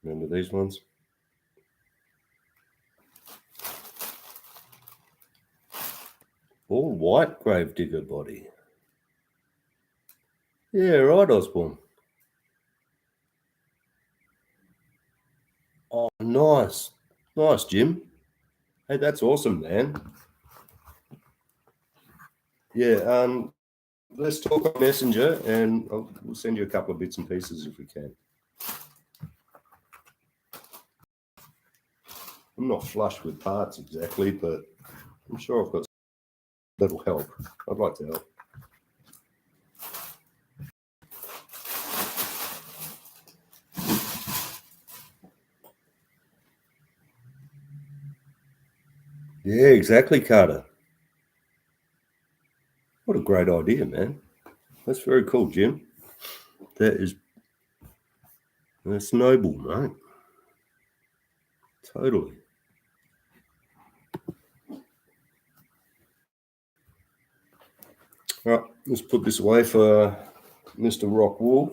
Remember these ones? All white Gravedigger body. Yeah, right, Osborne. Oh, nice. Nice, Jim. Hey, that's awesome, man. Yeah, let's talk on Messenger and we'll send you a couple of bits and pieces if we can. I'm not flush with parts exactly, but I'm sure I've got that'll help. I'd like to help. Yeah, exactly, Carter. What a great idea, man. That's very cool, Jim. That's noble, mate. Totally. All right, let's put this away for Mr. Rock Wolf.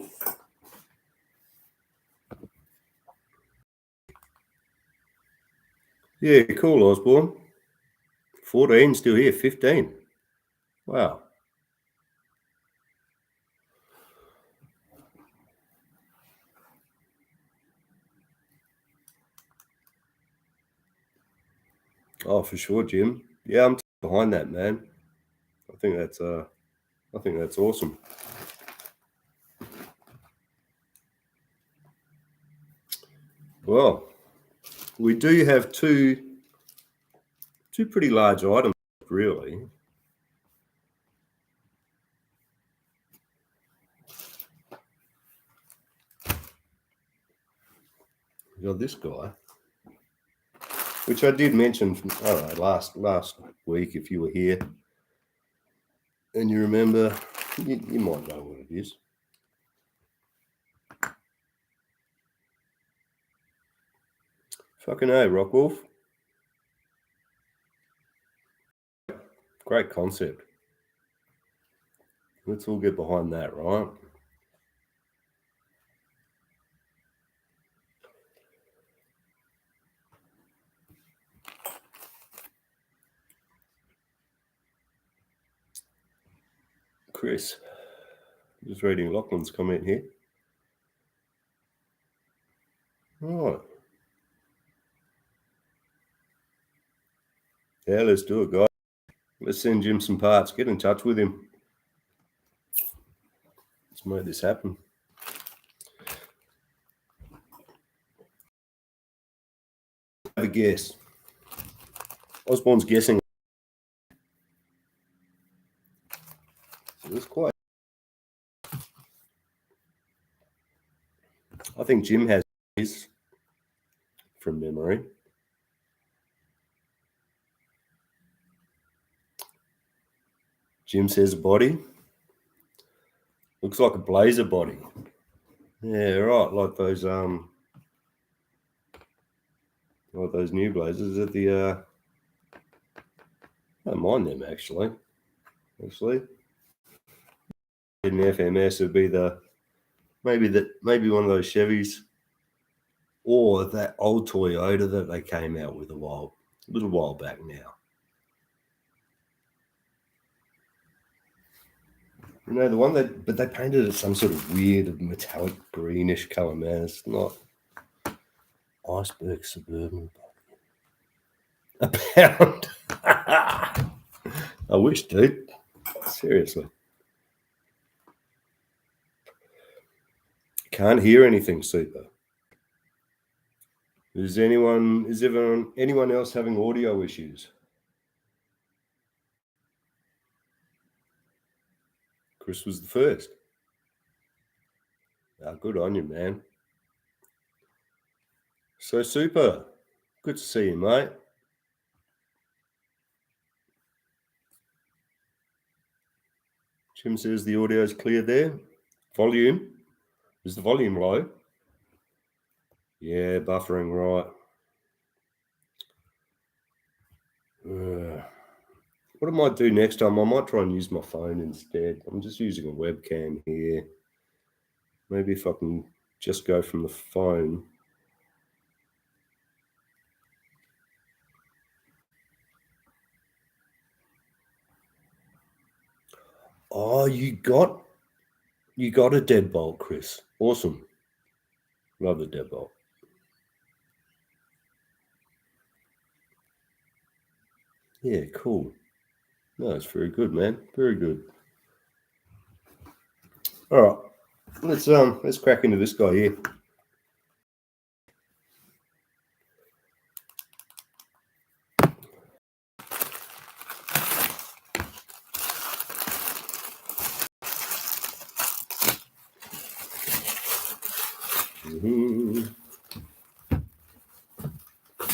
Yeah, cool, Osborne. 14 still here, 15. Wow. Oh, for sure, Jim. Yeah, I'm behind that, man. I think that's awesome. Well, we do have two pretty large items, really. We got this guy, which I did mention, I don't know, last week, if you were here and you remember, you might know what it is. Fucking A, Rock Wolf. Great concept. Let's all get behind that, right? Chris, just reading Lachlan's comment here. All right. Yeah, let's do it, guys. Let's send Jim some parts. Get in touch with him. Let's make this happen. Have a guess. Osborne's guessing. So it's quite. I think Jim has his from memory. Jim says body. Looks like a blazer body. Yeah, right. Like those new blazers at the I don't mind them actually. In the FMS would be maybe one of those Chevys or that old Toyota that they came out with a little while back now. You know, the one but they painted it some sort of weird metallic greenish color, man. It's not Iceberg Suburban. A pound. I wish, dude. Seriously. Can't hear anything, super. Is anyone else having audio issues? Chris was the first. Good on you, man. So super. Good to see you, mate. Jim says the audio is clear there. Volume. Is the volume low? Yeah, buffering, right. What I might do next time, I might try and use my phone instead. I'm just using a webcam here. Maybe if I can just go from the phone. Oh, you got a deadbolt, Chris. Awesome. Love the deadbolt. Yeah, cool. No, it's very good, man. Very good. All right. Let's crack into this guy here.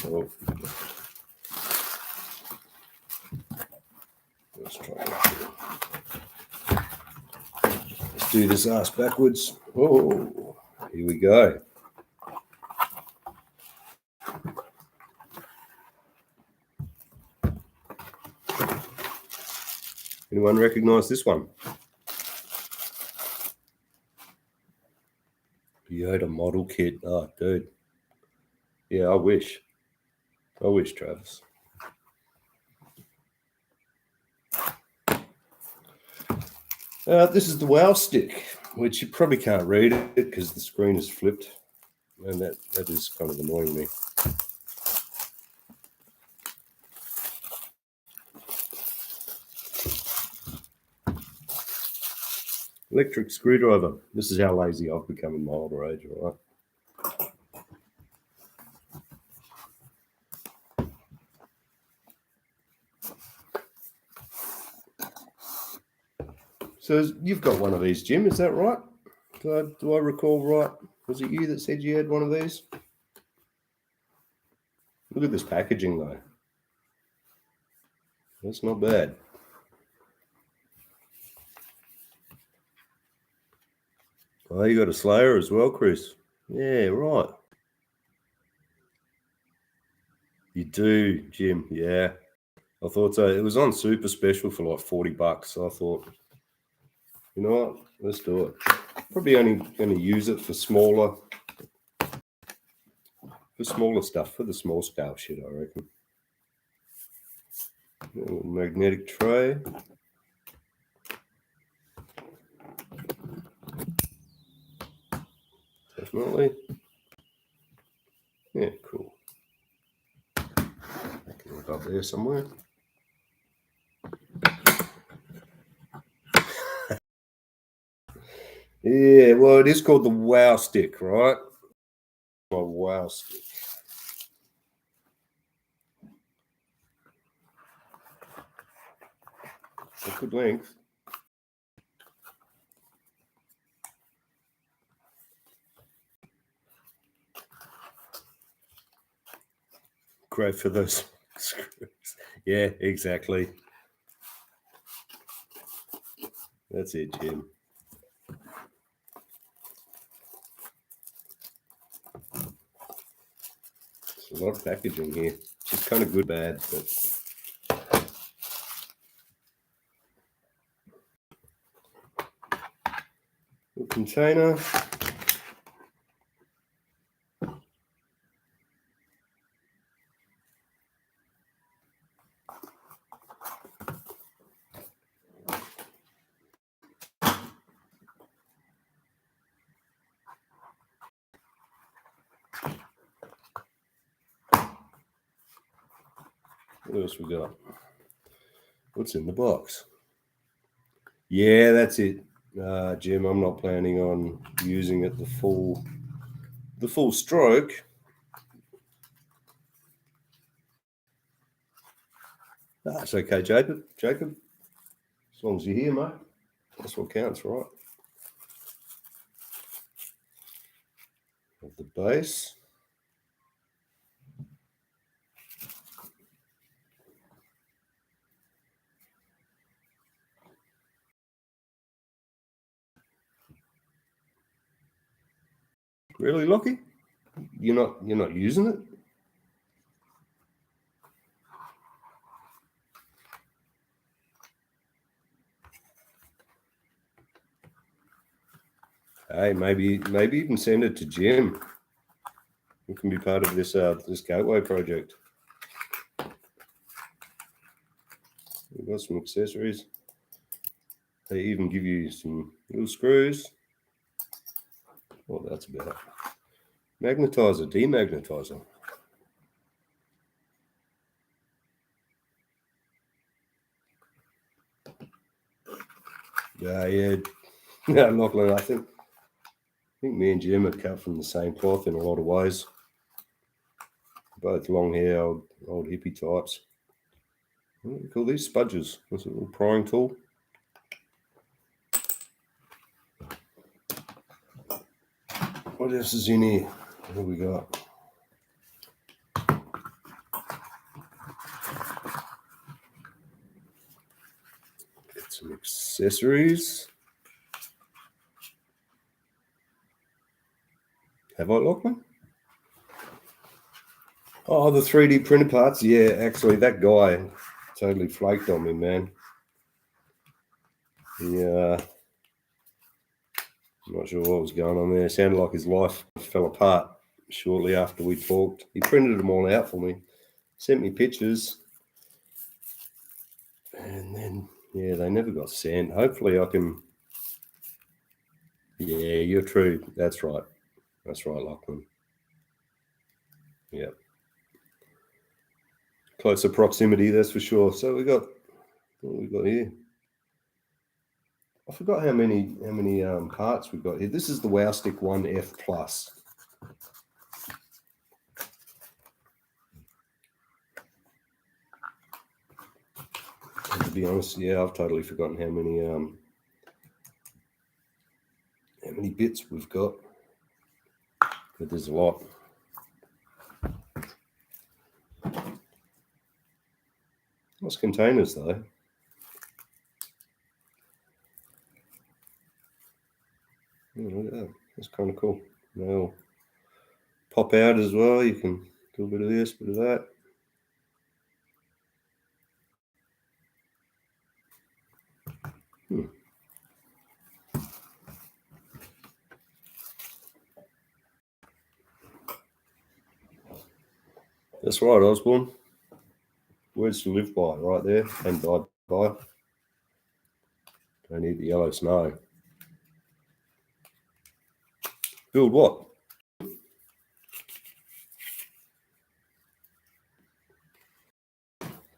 Oh. Let's try that. Let's do this ass backwards. Oh, here we go. Anyone recognize this one? Yoda model kit. Oh, dude. Yeah, I wish. Travis. This is the WoW stick, which you probably can't read it because the screen is flipped, and that is kind of annoying me. Electric screwdriver. This is how lazy I've become in my older age, all right? So you've got one of these, Jim, is that right? Do I recall right? Was it you that said you had one of these? Look at this packaging, though. That's not bad. Oh, you got a Slayer as well, Chris? Yeah, right. You do, Jim. Yeah. I thought so. It was on super special for like $40. So I thought, you know what? Let's do it. Probably only going to use it for smaller stuff, for the small scale shit, I reckon. Magnetic tray. Definitely. Yeah, cool. I can look up there somewhere. Yeah, well, it is called the WoW stick, right? My WoW stick. A good length. Great for those screws. Yeah, exactly. That's it, Jim. There's a lot of packaging here. It's kind of good, bad, but a container. What else we got? What's in the box? Yeah, that's it, Jim. I'm not planning on using it the full stroke. That's okay, Jacob. As long as you're here, mate. That's what counts, right? Of the base. Really, Lockie? You're not using it? Hey, maybe you can send it to Jim. You can be part of this this gateway project. We've got some accessories. They even give you some little screws. Well, that's about magnetizer, demagnetizer. Yeah. No, Lachlan, I think me and Jim are cut from the same cloth in a lot of ways. Both long hair, old hippie types. What do we call these? Spudges. That's a little prying tool. What else is in here? What have we got? Got some accessories. Have I, Lachlan? Oh, the 3D printer parts. Yeah, actually, that guy totally flaked on me, man. Yeah, I'm not sure what was going on there. It sounded like his life fell apart shortly after we talked. He printed them all out for me, sent me pictures, and then, yeah, they never got sent. Hopefully I can... Yeah, you're true. That's right, Lachlan. Yeah. Closer proximity, that's for sure. So what we got here? I forgot how many parts we got here. This is the Wowstick 1F Plus. And to be honest, yeah, I've totally forgotten how many bits we've got. But there's a lot. Nice containers though. Oh, look at that. That's kind of cool. They'll pop out as well. You can do a bit of this, bit of that. That's right, Osborne. Words to live by, right there, and die by. Don't eat the yellow snow. Build what?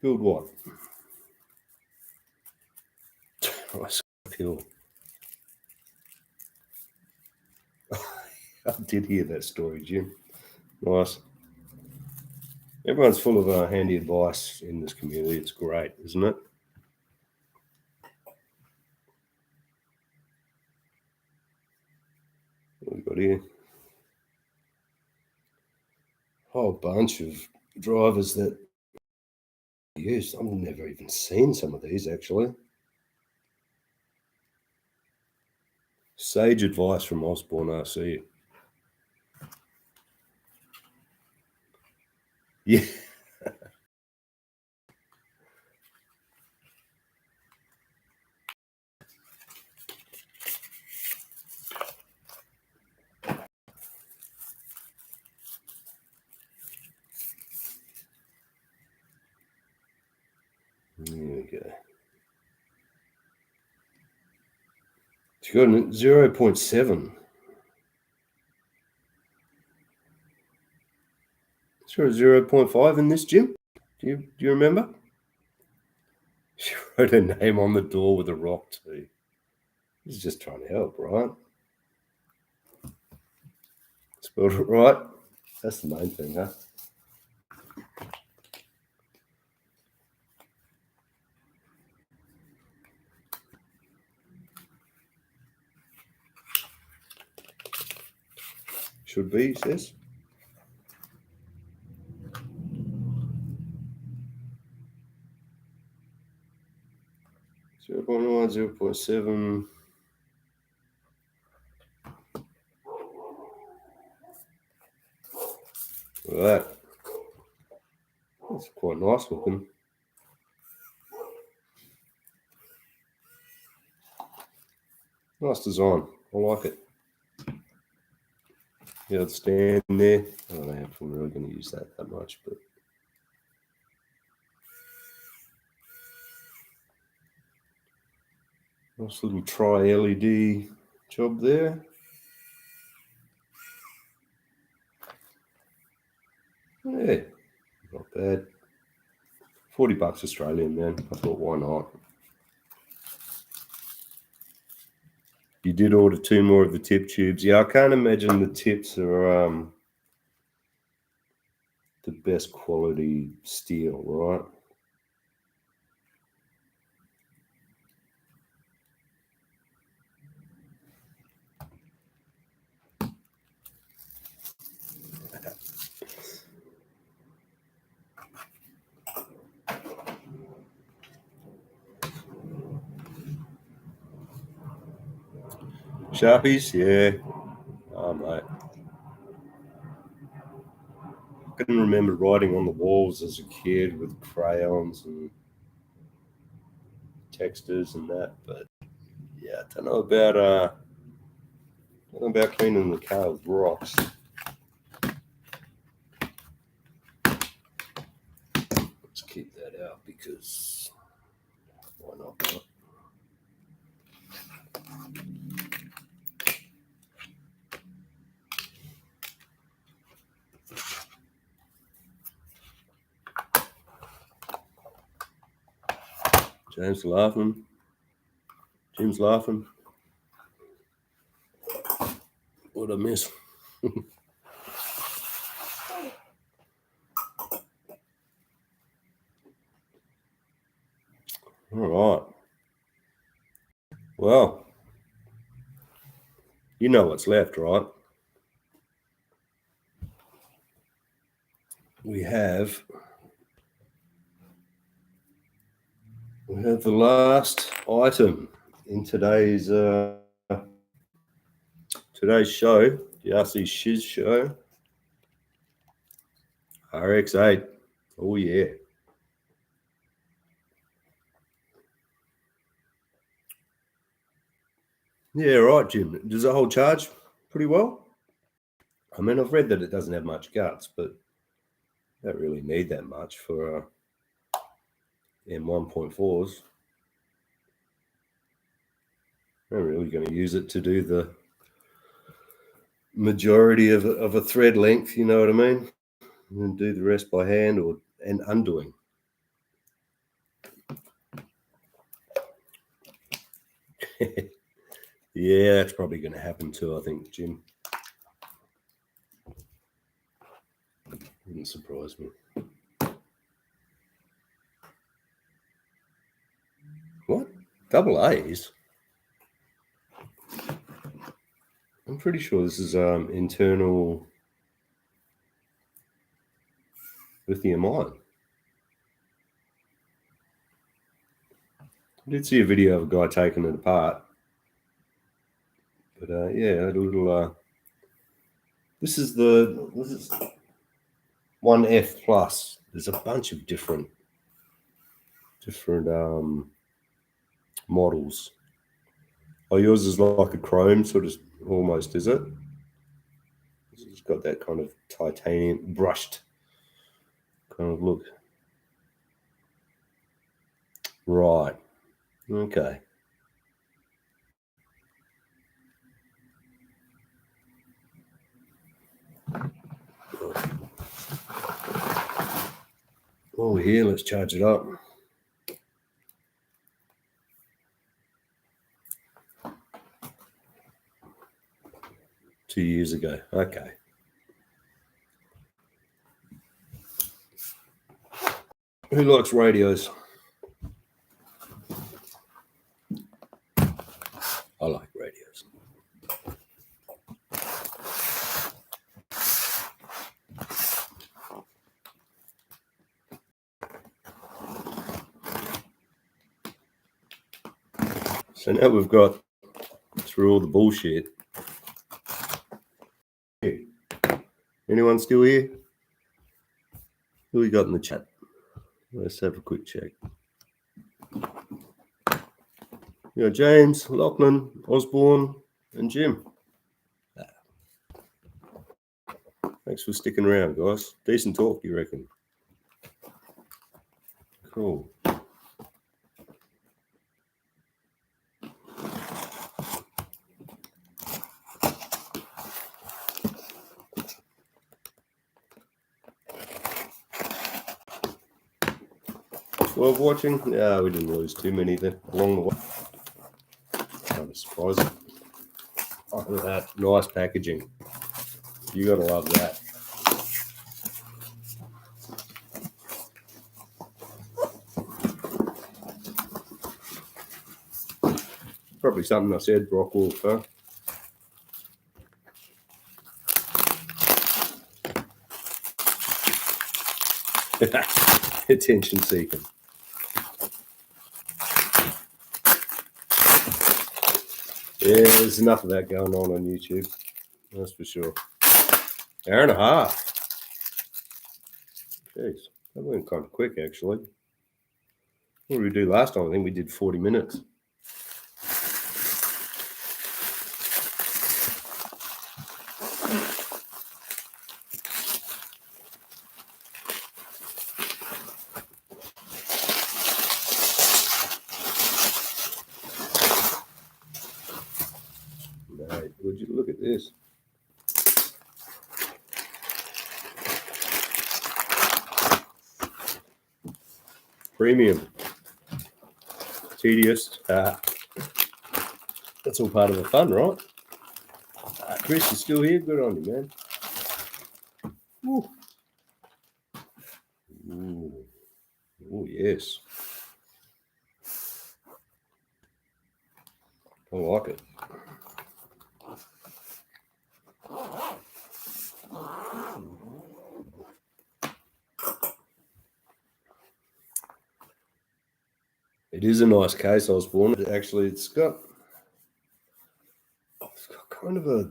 Build what? Nice hill. I did hear that story, Jim. Nice. Everyone's full of handy advice in this community. It's great, isn't it? What have we got here? A whole bunch of drivers that use. I've never even seen some of these actually. Sage advice from Osborne RC. Yeah. There we go. It's got 0.7. It's got 0.5 in this, Jim. Do you remember? She wrote her name on the door with a rock too. She's just trying to help, right? Spelled it right. That's the main thing, huh? Should be, he says. 0.9, 0.7. Look at that. That's quite nice looking. Nice design. I like it. Yeah, the stand there. I don't know if I'm really going to use that much, but nice little tri-LED job there. Yeah, not bad. $40 Australian, man. I thought, why not? You did order 2 more of the tip tubes. Yeah, I can't imagine the tips are the best quality steel, right? Sharpies, yeah. Oh, mate. I can remember writing on the walls as a kid with crayons and textures and that, but yeah, I don't know about cleaning the car with rocks. Let's keep that out because why not? Jim's laughing. What'd I miss? All right. Well, you know what's left, right? We have the last item in today's show, the RC Shizshow RX8. Oh yeah. Yeah, right, Jim. Does it hold charge pretty well? I mean, I've read that it doesn't have much guts, but I don't really need that much for M1.4s. I'm really going to use it to do the majority of a thread length, you know what I mean? And then do the rest by hand and undoing. Yeah, that's probably going to happen too, I think, Jim. Wouldn't surprise me. What? Double A's? I'm pretty sure this is internal lithium ion. I did see a video of a guy taking it apart. But yeah, a little. This is 1F plus. There's a bunch of different models. Oh, yours is like a chrome sort of almost, is it? It's got that kind of titanium brushed kind of look. Right. Okay. Oh, here, let's charge it up. 2 years ago. Okay. Who likes radios? I like radios. So now we've got through all the bullshit. Anyone still here? Who we got in the chat? Let's have a quick check. Yeah, James, Lachlan, Osborne, and Jim. Thanks for sticking around, guys. Decent talk, you reckon? Cool. Well, watching? Yeah, we didn't lose too many there along the way. Kind of surprising. Oh, look at that. Nice packaging. You gotta love that. Probably something I said, Brock Wolf, huh? Attention seeking. Yeah, there's enough of that going on YouTube. That's for sure. Hour and a half. Jeez, that went kind of quick, actually. What did we do last time? I think we did 40 minutes. Mate, would you look at this? Premium. Tedious. That's all part of the fun, right? Chris is still here. Good on you, man. Ooh. Ooh. Oh, yes. I like it. It is a nice case, Osborne. Actually, it's got kind of a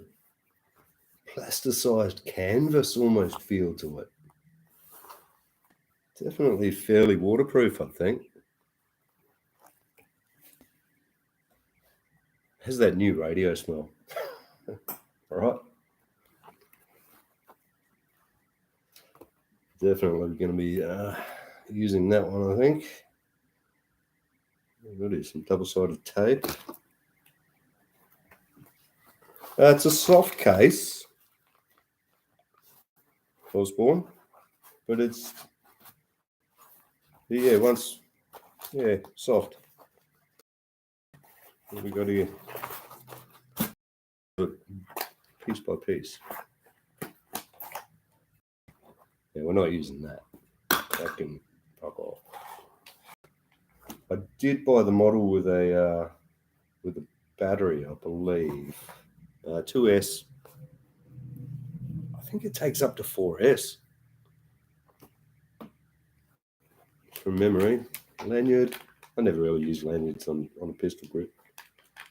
plasticized canvas almost feel to it. Definitely fairly waterproof, I think. Has that new radio smell. All right. Definitely going to be using that one, I think. What is some double-sided tape? It's a soft case, Osborne, but it's soft. What we got here? Piece by piece. Yeah, we're not using that. That can fuck off. I did buy the model with a battery, I believe. 2S. I think it takes up to 4S. From memory. Lanyard. I never really use lanyards on a pistol grip. I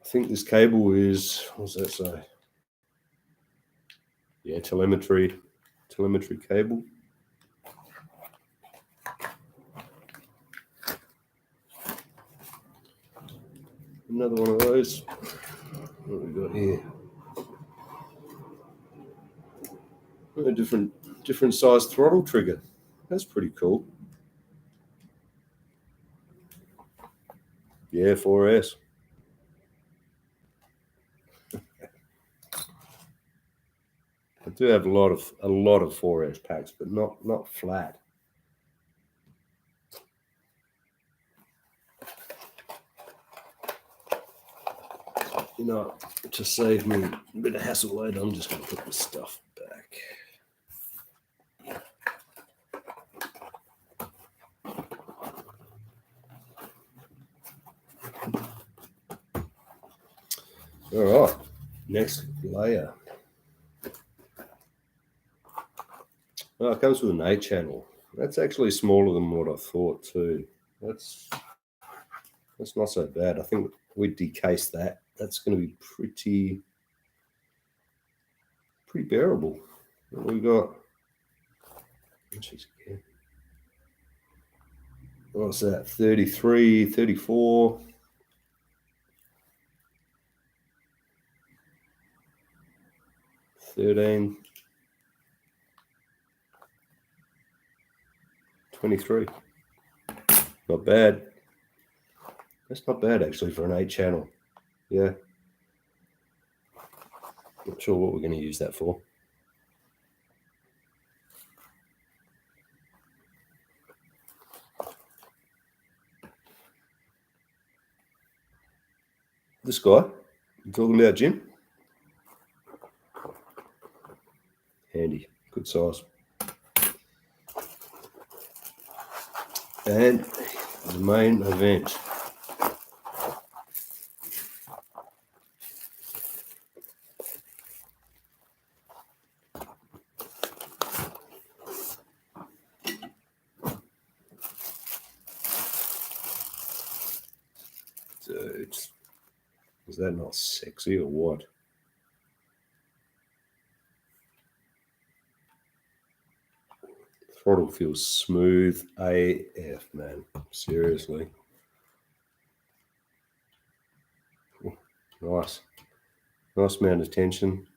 think this cable is, what does that say? Yeah, telemetry cable. Another one of those. What have we got here? A different size throttle trigger. That's pretty cool. Yeah, 4S. I do have a lot of 4S packs, but not flat. You know, to save me a bit of hassle later, I'm just going to put this stuff back. All right, next layer. Oh, it comes with an 8 channel. That's actually smaller than what I thought too. That's not so bad. I think we decase that. That's going to be pretty bearable. We've got, what's that, 33, 34. 13, 23. Not bad. That's not bad actually for an 8 channel. Yeah. Not sure what we're going to use that for. This guy, you talking about, Jim? Handy, good size. And the main event. Dude, is that not sexy or what? Throttle feels smooth AF, man. Seriously. Ooh, nice. Nice amount of tension.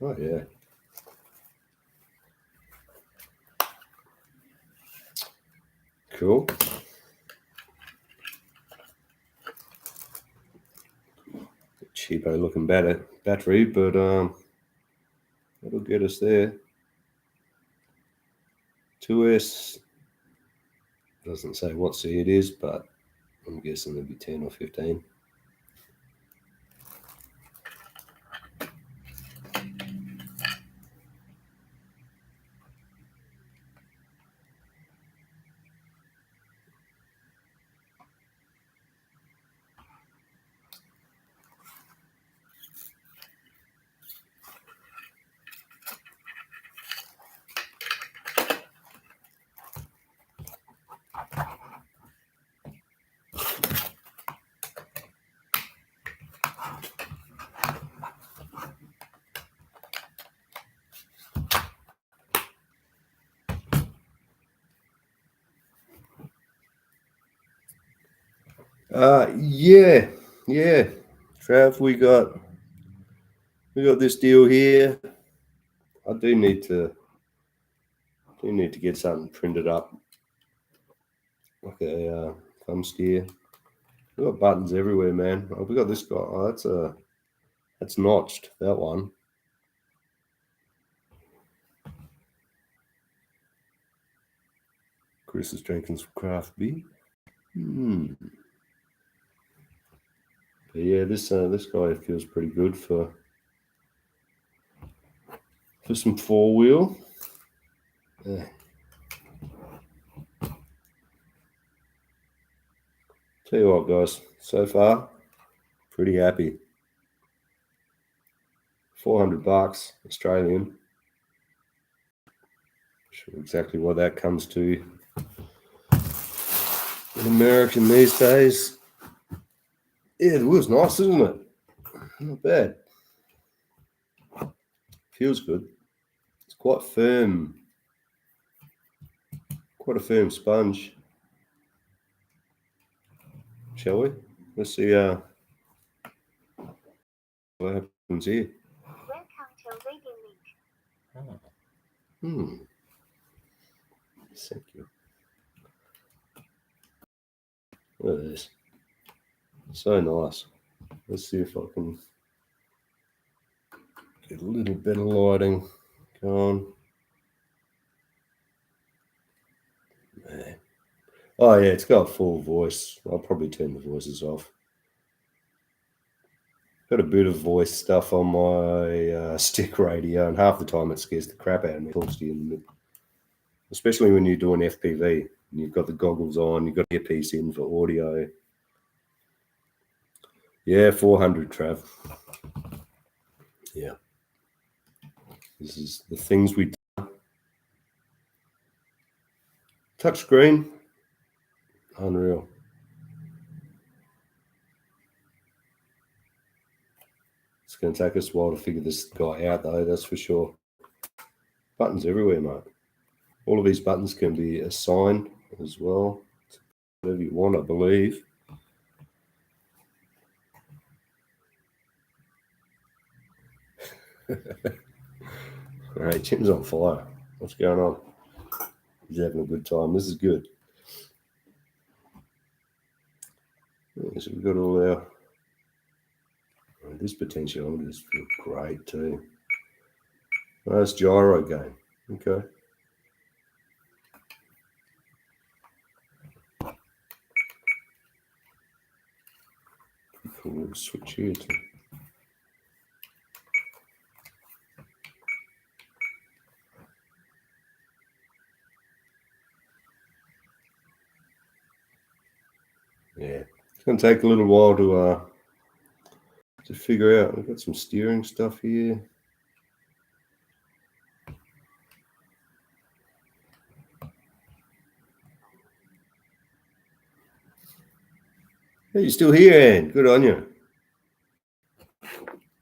Oh, yeah. Cool. Cheapo looking battery, but that'll get us there. 2S doesn't say what C it is, but I'm guessing it'll be 10 or 15. Yeah. Trav, we got this deal here. I do need to get something printed up, like a thumb steer. We've got buttons everywhere, man. Oh, we got this guy. Oh, that's notched, that one. Chris is drinking some craft beer. But yeah, this guy feels pretty good for some 4-wheel. Tell you what, guys, so far, pretty happy. $400 Australian. Not sure exactly what that comes to in American these days. Yeah, the wheel's nice, isn't it? Not bad. Feels good. It's quite firm. Quite a firm sponge. Shall we? Let's see what happens here. Welcome to Radiolink. Thank you. Look at this. So nice. Let's see if I can get a little bit of lighting going. Man. Oh yeah, it's got full voice. I'll probably turn the voices off. Got a bit of voice stuff on my stick radio, and half the time it scares the crap out of me. Talks to you in the middle, especially when you're doing FPV and you've got the goggles on, you've got your earpiece in for audio. Yeah, 400 Trav. Yeah, this is the things we do. Touch screen, unreal. It's going to take us a while to figure this guy out, though, that's for sure. Buttons everywhere, mate. All of these buttons can be assigned as well, whatever you want, I believe. All right, Jim's on fire. What's going on? He's having a good time. This is good. Yeah, so we've got all our... This potentiometers feel great too. Nice gyro game. Okay. Cool. Switch here too. Yeah, it's going to take a little while to figure out. We've got some steering stuff here. Hey, you're still here, Anne. Good on you.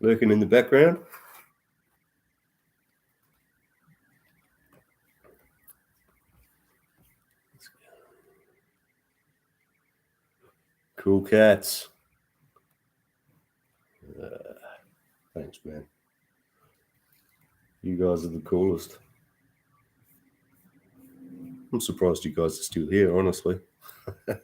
Lurking in the background. Cool cats. Thanks, man. You guys are the coolest. I'm surprised you guys are still here, honestly. I'm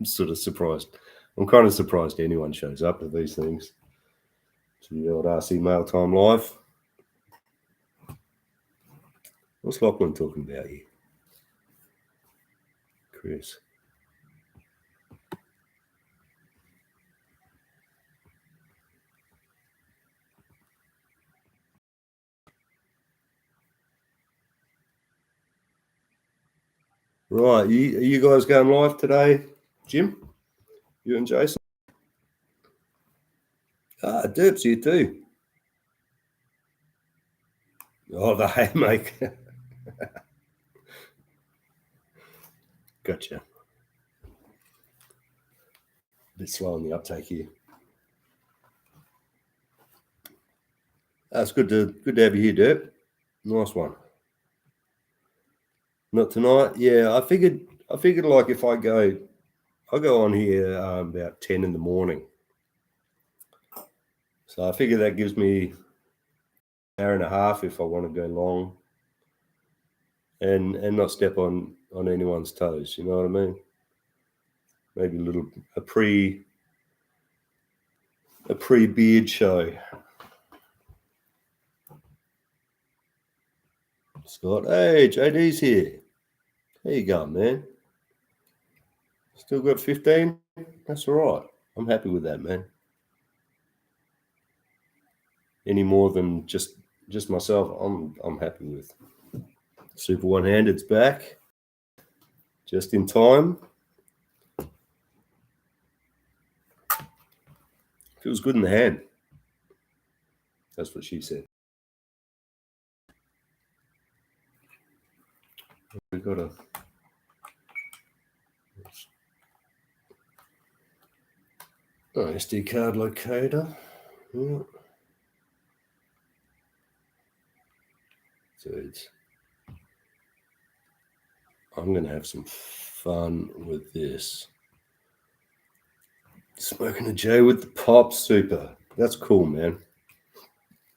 sort of surprised. I'm kind of surprised anyone shows up to these things. To the old RC Mail Time Live. What's Lachlan talking about here? Chris. Right, are you guys going live today, Jim? You and Jason? Derp's here too. Oh, the haymaker. Gotcha. A bit slow on the uptake here. That's good to have you here, Derp. Nice one. Not tonight. Yeah, I figured like if I go on here about 10 in the morning. So I figure that gives me an hour and a half if I want to go long and not step on anyone's toes, you know what I mean? Maybe a pre-beard show. Scott, hey, JD's here. How you going, man? Still got 15? That's all right. I'm happy with that, man. Any more than just myself, I'm happy with. Super one-handed's back. Just in time. Feels good in the hand. That's what she said. We've got a SD card locator. Yeah. So I'm going to have some fun with this. Smoking a J with the pop, super. That's cool, man.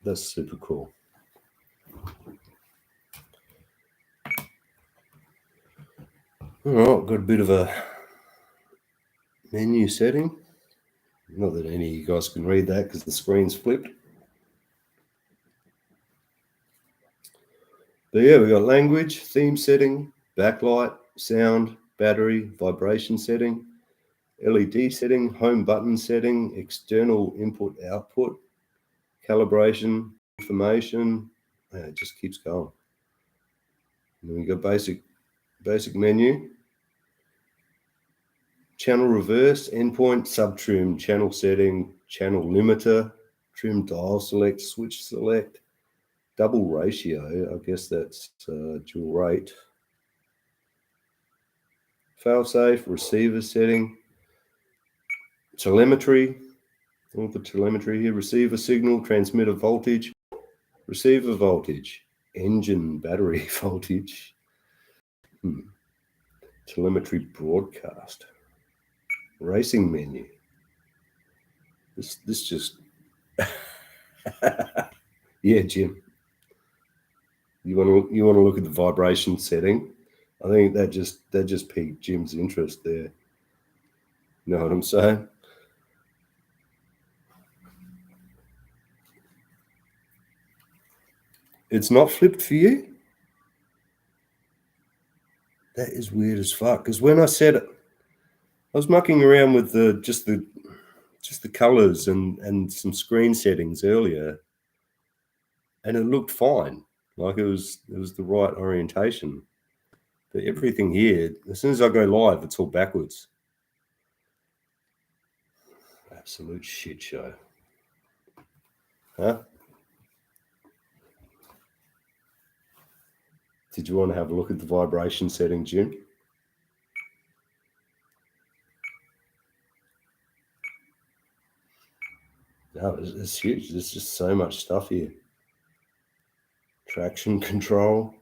That's super cool. All right, got a bit of a menu setting. Not that any of you guys can read that because the screen's flipped. But yeah, we got language, theme setting, backlight, sound, battery, vibration setting, LED setting, home button setting, external input output, calibration, information. It just keeps going. And then we got basic menu, channel reverse, endpoint, sub-trim, channel setting, channel limiter, trim dial select, switch select, double ratio. I guess that's dual rate. Failsafe, receiver setting, telemetry, all the telemetry here, receiver signal, transmitter voltage, receiver voltage, engine battery voltage, telemetry broadcast, racing menu. This just, yeah, Jim. You want to look at the vibration setting? I think that just piqued Jim's interest there. You know what I'm saying? It's not flipped for you? That is weird as fuck. Because when I said it, I was mucking around with just the colors and some screen settings earlier, and it looked fine. Like it was the right orientation. But everything here, as soon as I go live, it's all backwards. Absolute shit show. Huh? Did you want to have a look at the vibration setting, Jim? No, it's huge. There's just so much stuff here. Traction control.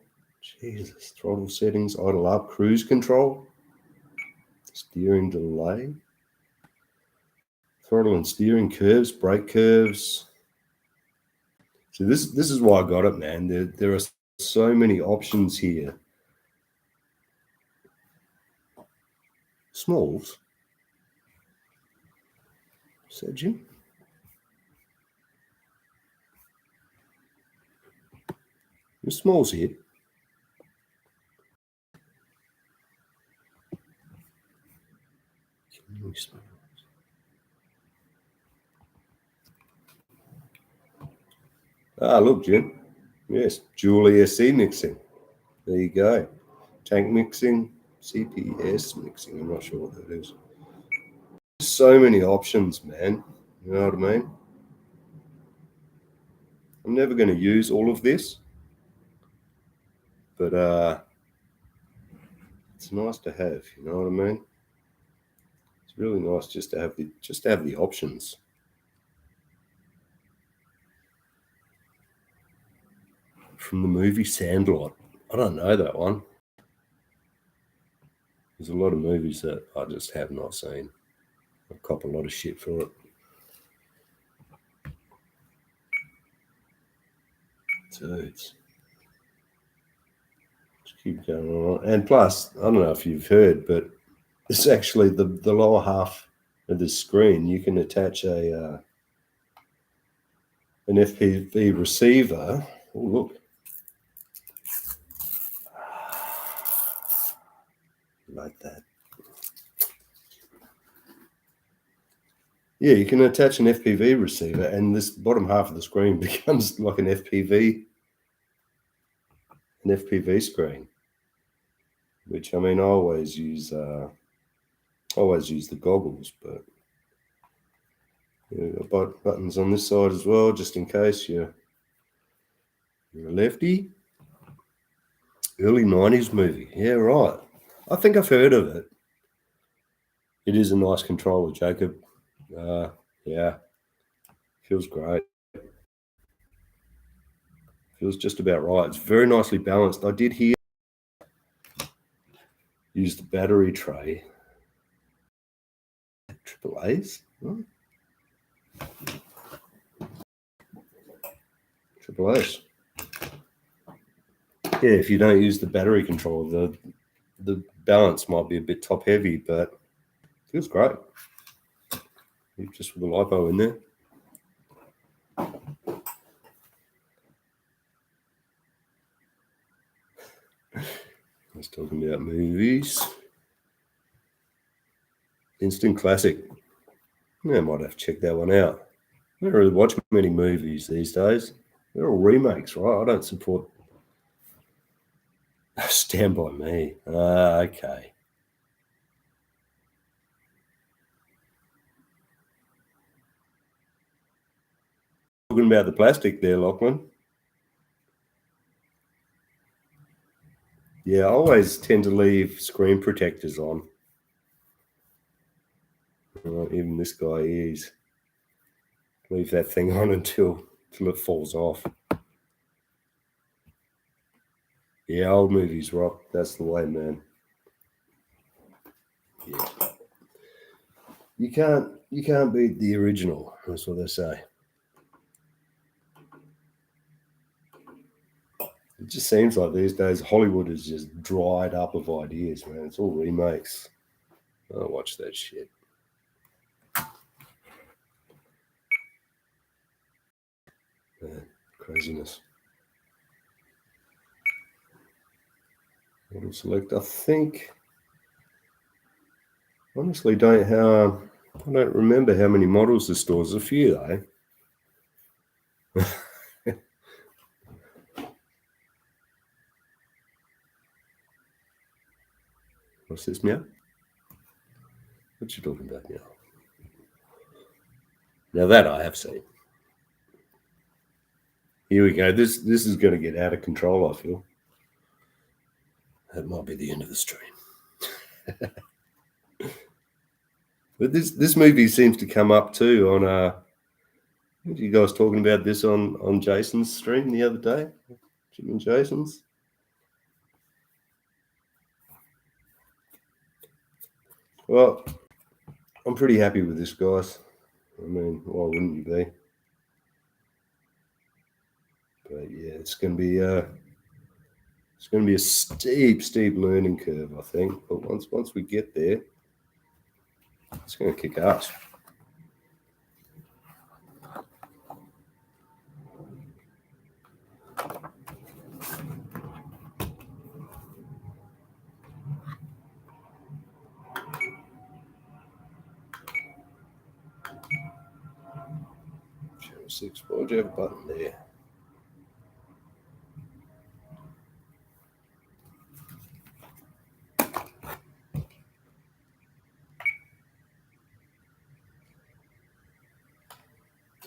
Jesus. Throttle settings. Idle up. Cruise control. Steering delay. Throttle and steering curves. Brake curves. So this is why I got it, man. There are so many options here. Smalls. So, Jim? The smalls here. Ah, look, Jim. Yes, dual ESC mixing. There you go. Tank mixing, CPS mixing. I'm not sure what that is. So many options, man. You know what I mean? I'm never going to use all of this, but it's nice to have. You know what I mean? It's really nice just to have the options. From the movie Sandlot. I don't know that one. There's a lot of movies that I just have not seen. I cop a lot of shit for it. Dudes. Just keep going on. And plus, I don't know if you've heard, but it's actually the lower half of the screen. You can attach an FPV receiver. Oh, look. Like that. Yeah, you can attach an FPV receiver, and this bottom half of the screen becomes like an FPV screen. Which, I mean, I always use the goggles, but yeah, got buttons on this side as well, just in case you're a lefty. Early 90s movie. Yeah, right. I think I've heard of it. It is a nice controller, Jacob. Yeah. Feels great. Feels just about right. It's very nicely balanced. I did hear use the battery tray. Triple A's? Oh. Triple A's. Yeah, if you don't use the battery controller, the balance might be a bit top heavy, but it feels great. Just with the lipo in there. Let's talk about movies. Instant classic. Yeah, I might have to check that one out. I don't really watch many movies these days. They're all remakes, right? I don't support Stand By Me. Okay. Talking about the plastic there, Lachlan. Yeah, I always tend to leave screen protectors on. Even this guy is. Leave that thing on until it falls off. Yeah, old movies rock. That's the way, man. Yeah. You can't beat the original. That's what they say. It just seems like these days Hollywood is just dried up of ideas, man. It's all remakes. I don't watch that shit. Craziness. Model select. I think. Honestly, I don't remember how many models the store's. A few though. What's this, meow? What you talking about now? Now that I have seen. Here we go. This is going to get out of control, I feel. That might be the end of the stream. But this movie seems to come up too on what are you guys talking about this on Jason's stream the other day? Jim and Jason's? Well, I'm pretty happy with this, guys. I mean, why wouldn't you be? But yeah, it's going to be a steep learning curve, I think. But once we get there, it's going to kick ass. Channel 6, why would you have a button there?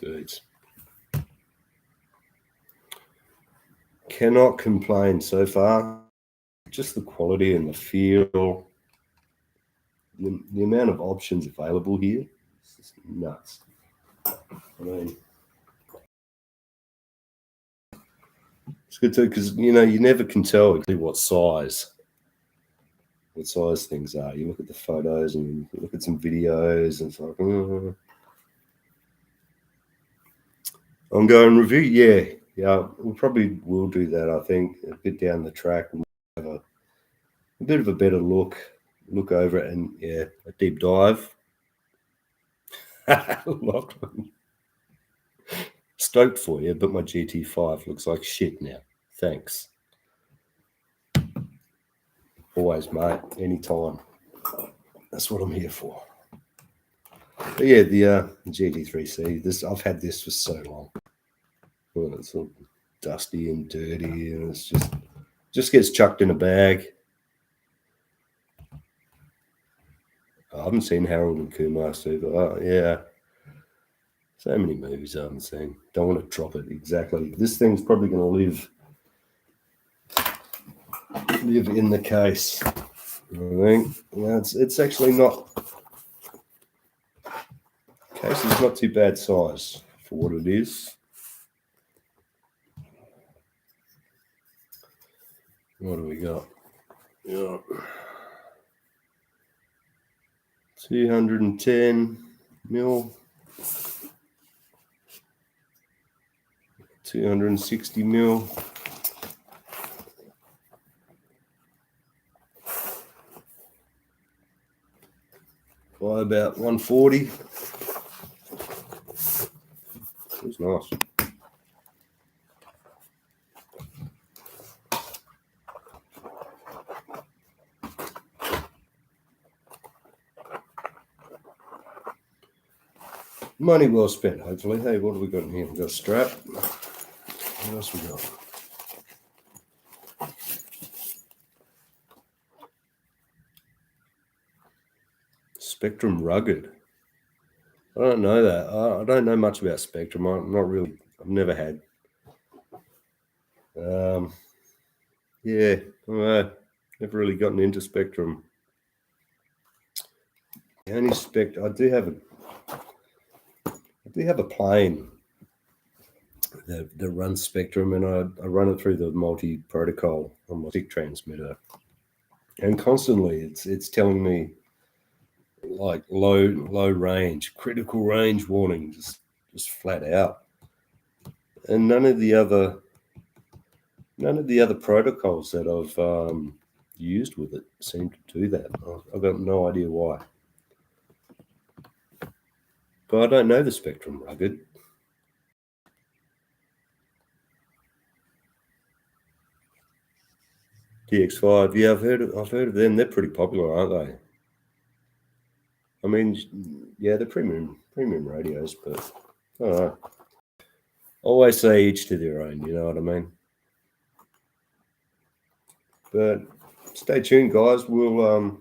Dudes. Cannot complain so far. Just the quality and the feel. The amount of options available here is just nuts. I mean, it's good too because you never can tell exactly what size things are. You look at the photos and you look at some videos and it's like, ongoing review. Yeah, we probably will do that. I think a bit down the track, we'll have a bit of a better look over it, and yeah, a deep dive. Stoked for you, but my GT5 looks like shit now. Thanks. Always, mate. Anytime. That's what I'm here for. But yeah, the GT3C. I've had this for so long. Well, it's all dusty and dirty, and it's just gets chucked in a bag. I haven't seen Harold and Kumar Super. Yeah. So many movies I haven't seen. Don't want to drop it exactly. This thing's probably going to live in the case. I think. Yeah, it's actually not. Case is not too bad size for what it is. What do we got? Yeah. 210 mil. 260 mil. By about 140. It was nice. money well spent, hopefully. Hey, what have we got in here? We've got a strap. What else we got? Spectrum Rugged. I don't know that. I don't know much about Spectrum. I'm not really. I've never had. Yeah, never really gotten into Spectrum. The only I do have a plane that runs Spectrum, and I run it through the multi-protocol on my stick transmitter, and constantly it's telling me like low range, critical range warning, just flat out. And none of the other protocols that I've used with it seem to do that. I've got no idea why. But I don't know the Spectrum Rugged. DX5, yeah, I've heard of them. They're pretty popular, aren't they? I mean, yeah, they're premium radios, but I don't know. Always say each to their own, you know what I mean? But stay tuned, guys. We'll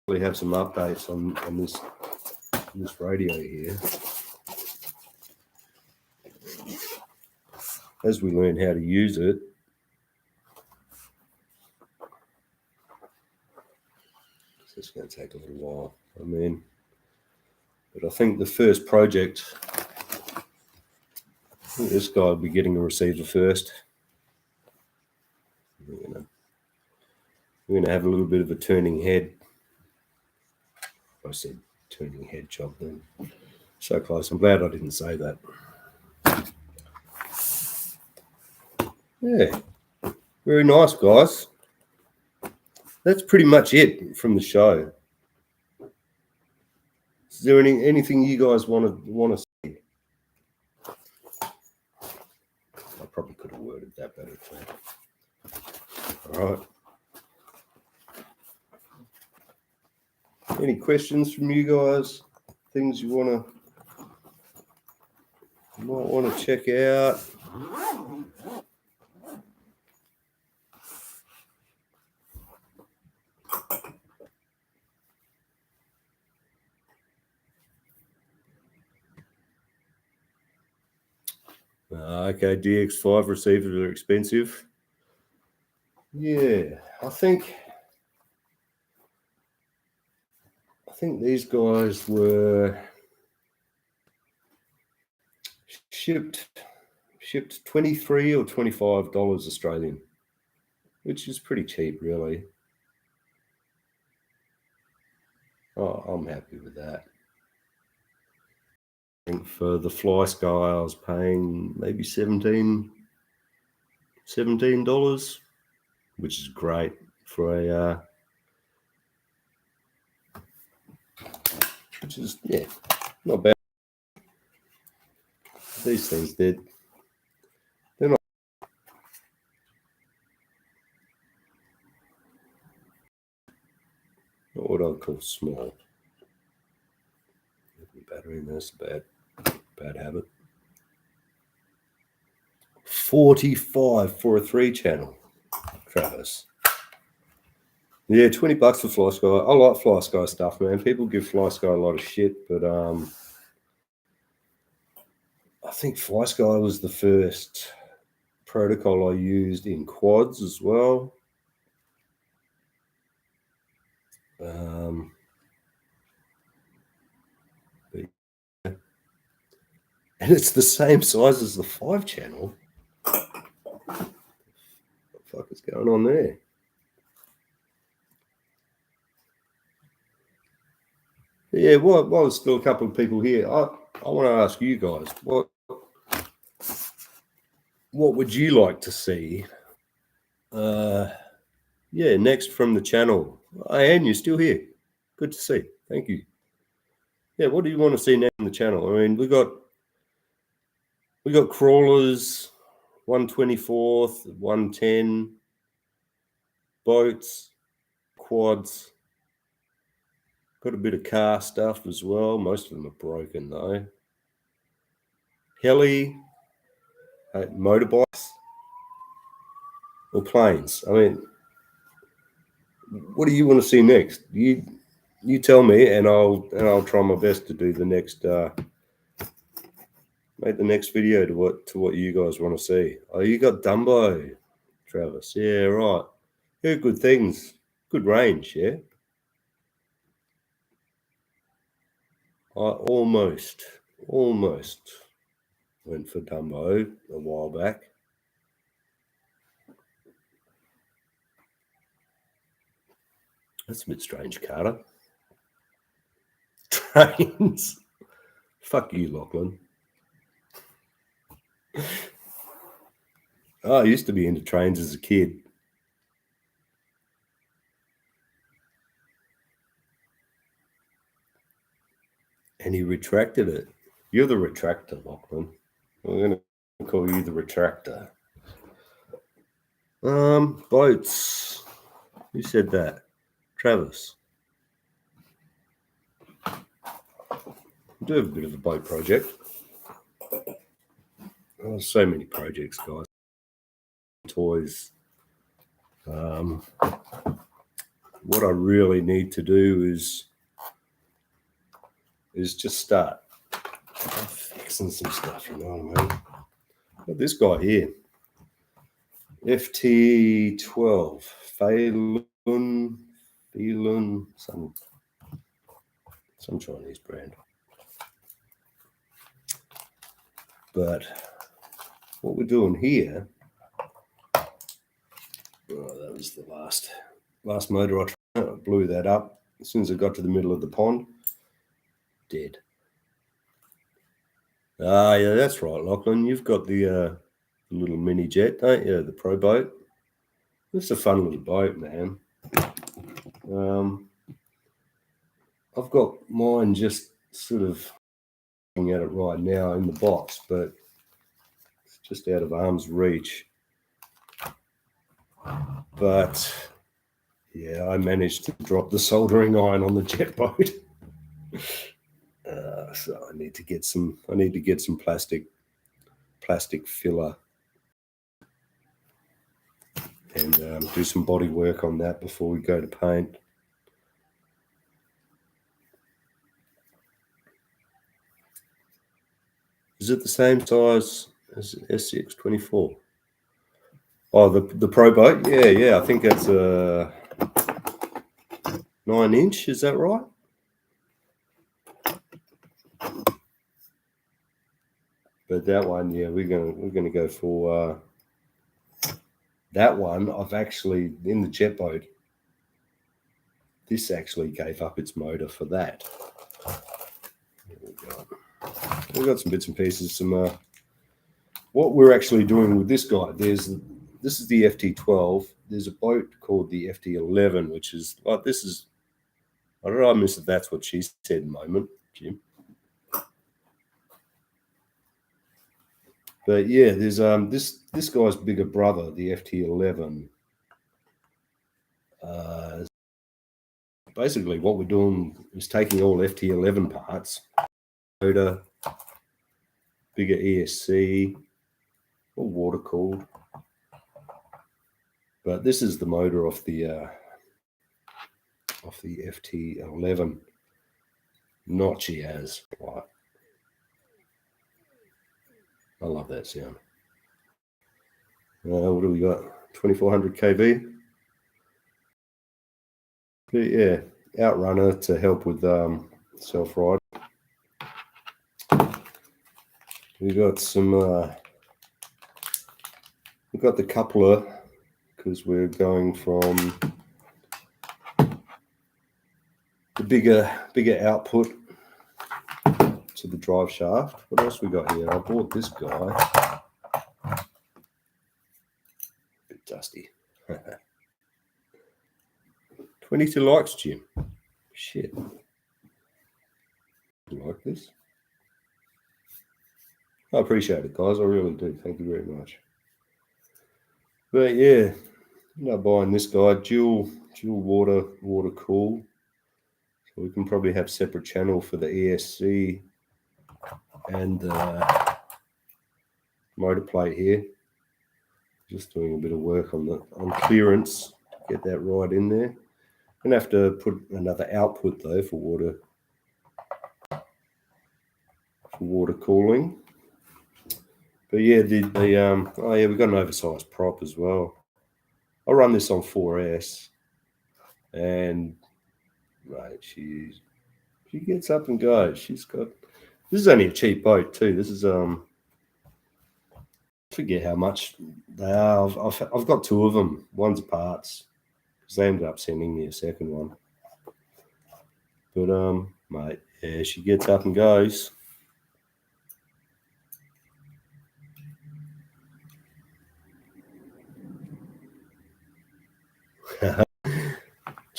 have some updates on this radio here as we learn how to use it. It's going to take a little while. I mean, but I think the first project, this guy will be getting a receiver first. We're going to have a little bit of a turning head. I said turning head job then. So close. I'm glad I didn't say that. Yeah, very nice, guys. That's pretty much it from the show. Is there anything you guys want to see? I probably could have worded that better too. All right. Any questions from you guys? Things you might want to check out? Okay, DX5 receivers are expensive. Yeah, I think these guys were shipped $23 or $25 Australian, which is pretty cheap, really. Oh, I'm happy with that. I think for the Fly Sky, I was paying maybe $17, which is great for a, which is, yeah, not bad. These things, they're not what I'd call small. Battery in there's a bad habit. 45 for a 3-channel, Travis. Yeah, $20 for Fly Sky. I like Fly Sky stuff, man. People give Fly Sky a lot of shit, but I think Fly Sky was the first protocol I used in quads as well. And it's the same size as the 5-channel. What the fuck is going on there? Yeah, while there's still a couple of people here, I want to ask you guys, what would you like to see? Yeah, next from the channel. Anne, you're still here. Good to see. Thank you. Yeah, what do you want to see next on the channel? I mean, we got crawlers, 1/24, 110, boats, quads. Got a bit of car stuff as well. Most of them are broken though. Heli, motorbikes, or planes. I mean, what do you want to see next? You tell me, and I'll try my best to do the next make the next video to what you guys want to see. Oh, you got Dumbo, Travis. Yeah, right. Yeah, good things. Good range, yeah. I almost went for Dumbo a while back. That's a bit strange, Carter. Trains. Fuck you, Lachlan. Oh, I used to be into trains as a kid. And he retracted it. You're the retractor, Lachlan. We're going to call you the retractor. Boats. Who said that? Travis. We do have a bit of a boat project. Oh, so many projects, guys. Toys. What I really need to do is just start fixing some stuff, you know what I mean? Got this guy here. FT12. Phelan, some Chinese brand. But what we're doing here, that was the last motor I blew that up. As soon as I got to the middle of the pond, dead. Ah, yeah, that's right, Lachlan. You've got the little mini jet, don't you? The pro boat. It's a fun little boat, man. I've got mine just sort of looking at it right now in the box, but it's just out of arm's reach. But yeah, I managed to drop the soldering iron on the jet boat. So I need to get some plastic filler and do some body work on that before we go to paint. Is it the same size as SCX24? Oh, the Pro boat? Yeah. I think that's a 9-inch. Is that right? But that one, yeah, we're gonna go for that one. I've actually in the jet boat. This actually gave up its motor for that. We got some bits and pieces. Some what we're actually doing with this guy. This is the FT12. There's a boat called the FT11, which is like this is. I don't know. I miss if that's what she said in a moment, Jim. But yeah, there's this guy's bigger brother, the FT11. Basically, what we're doing is taking all FT11 parts, motor, bigger ESC, all water cooled. But this is the motor off the FT11. Not she has. Right. I love that sound. What do we got? 2400 kV. But yeah, outrunner to help with self-ride. We got some. We got the coupler because we're going from the bigger output to the drive shaft. What else we got here? I bought this guy. A bit dusty. 22 likes, Jim. Shit. You like this? I appreciate it, guys. I really do. Thank you very much. But yeah, I'm not buying this guy. Dual water cool. We can probably have separate channel for the ESC and the motor plate here. Just doing a bit of work on clearance, get that right in there. Gonna have to put another output though for water cooling. But yeah, oh yeah, we've got an oversized prop as well. I'll run this on 4S, and right, she gets up and goes. This is only a cheap boat too. This is I forget how much they are. I've got two of them. One's parts because they ended up sending me a second one. But mate, yeah, she gets up and goes.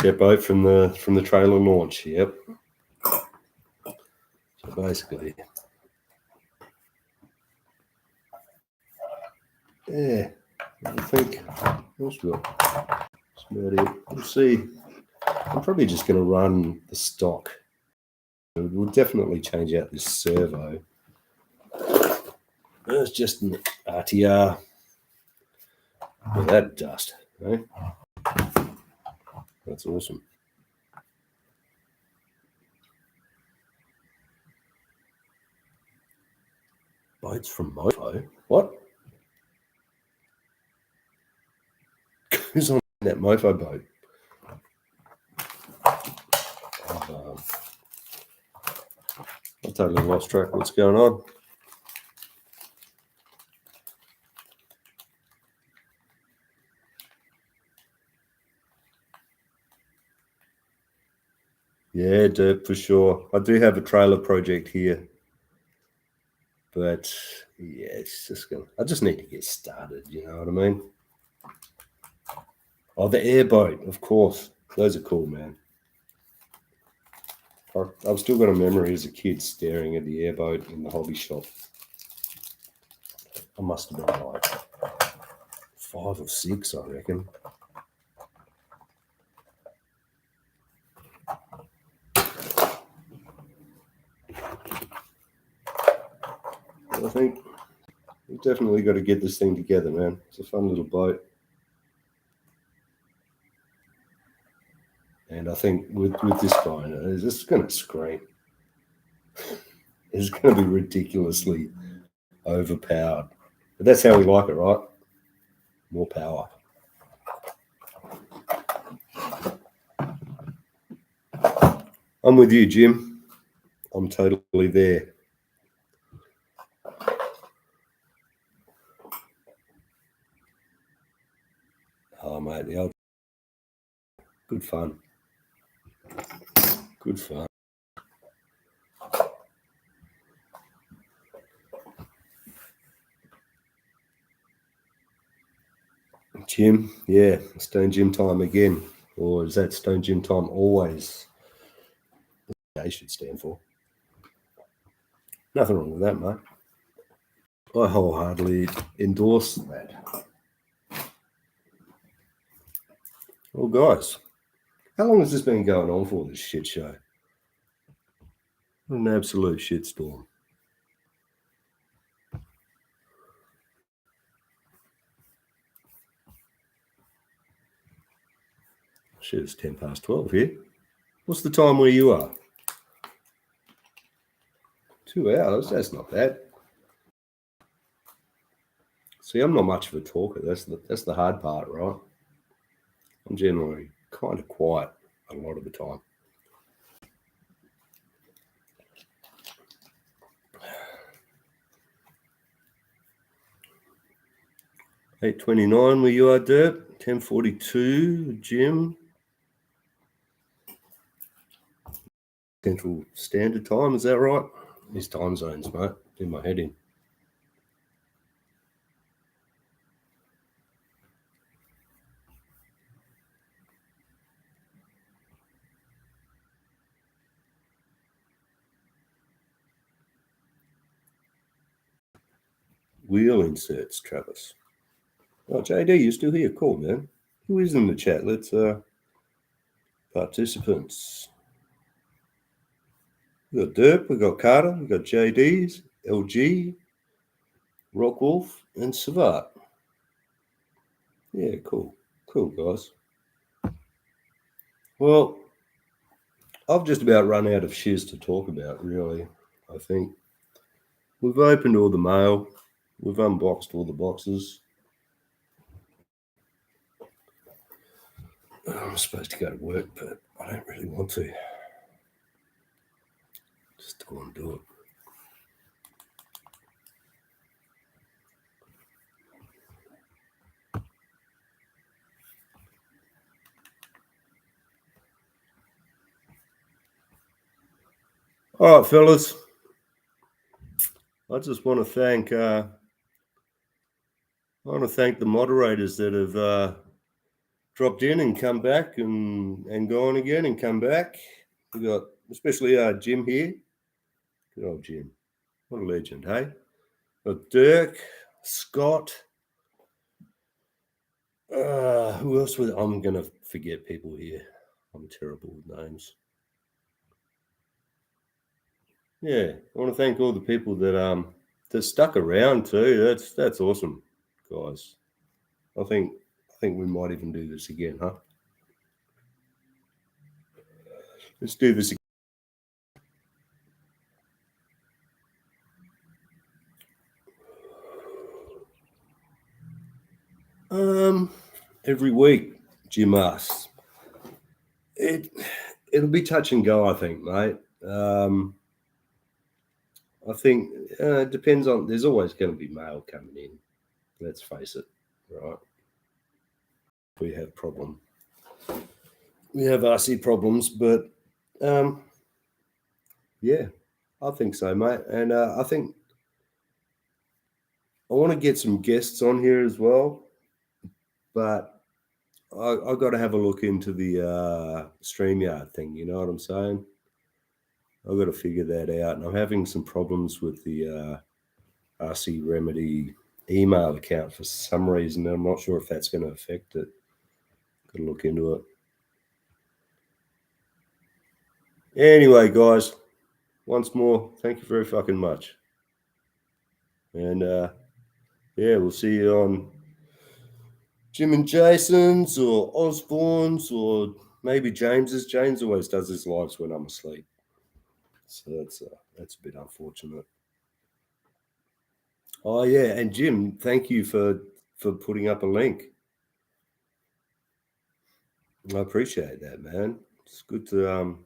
Jet boat from the trailer launch. Yep. So basically, yeah. I think that's about it. We'll see. I'm probably just going to run the stock. We'll definitely change out this servo. It's just an RTR with that dust. Right? That's awesome. Boats from Mofo? What? Who's on that Mofo boat? I totally lost track of what's going on. Yeah, Derp, for sure. I do have a trailer project here. But yeah, it's just I just need to get started, you know what I mean? Oh, the airboat, of course. Those are cool, man. I've still got a memory as a kid staring at the airboat in the hobby shop. I must have been like 5 or 6, I reckon. I think we've definitely got to get this thing together, man. It's a fun little boat. And I think with this guy, it's just going to scream. It's going to be ridiculously overpowered. But that's how we like it, right? More power. I'm with you, Jim. I'm totally there. Oh, mate, the old good fun. Good fun. Jim, yeah, Stone Gym time again. Or is that Stone Gym time always? They should stand for. Nothing wrong with that, mate. I wholeheartedly endorse that. Well, guys, how long has this been going on for, this shit show? An absolute shitstorm. Shit, it's 10 past 12 here. What's the time where you are? 2 hours? That's not bad. See, I'm not much of a talker. That's the hard part, right? I'm generally kind of quiet a lot of the time. $8:29 where you are, Derp. 10:42, Jim. Central Standard Time, is that right? These time zones, mate. Do my head in. Wheel inserts, Travis. Oh, JD, you're still here. Cool, man. Who is in the chat? Let's participants. We got Derp, we got Carter, we got JD's, LG, Rockwolf, and Savat. Yeah, cool. Cool, guys. Well, I've just about run out of shiz to talk about, really. I think we've opened all the mail. We've unboxed all the boxes. I'm supposed to go to work, but I don't really want to. Just go and do it. All right, fellas. I just want to thank the moderators that have dropped in and come back and gone again and come back. We got especially Jim here. Good old Jim. What a legend, hey? Got Dirk, Scott. Who else was? I'm gonna forget people here. I'm terrible with names. Yeah, I want to thank all the people that stuck around too. That's awesome, guys. I think we might even do this again, huh? Let's do this again. Every week, Jim asks. It'll be touch and go, I think, mate. I think it depends on. There's always going to be mail coming in. Let's face it, right? We have problems. We have RC problems, but yeah, I think so, mate. And I think I want to get some guests on here as well, but I got to have a look into the StreamYard thing. You know what I'm saying? I've got to figure that out. And I'm having some problems with the RC Remedy email account for some reason. I'm not sure if that's going to affect it. Got to look into it. Anyway, guys, once more, thank you very fucking much. And yeah, we'll see you on Jim and Jason's or Osborne's or maybe James's. James always does his lives when I'm asleep. So that's a bit unfortunate. Oh yeah, and Jim, thank you for putting up a link. I appreciate that, man. It's good to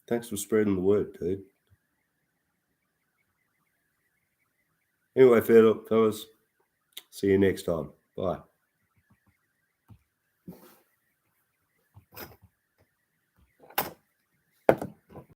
thanks for spreading the word, dude. Anyway, fellas, see you next time. Bye.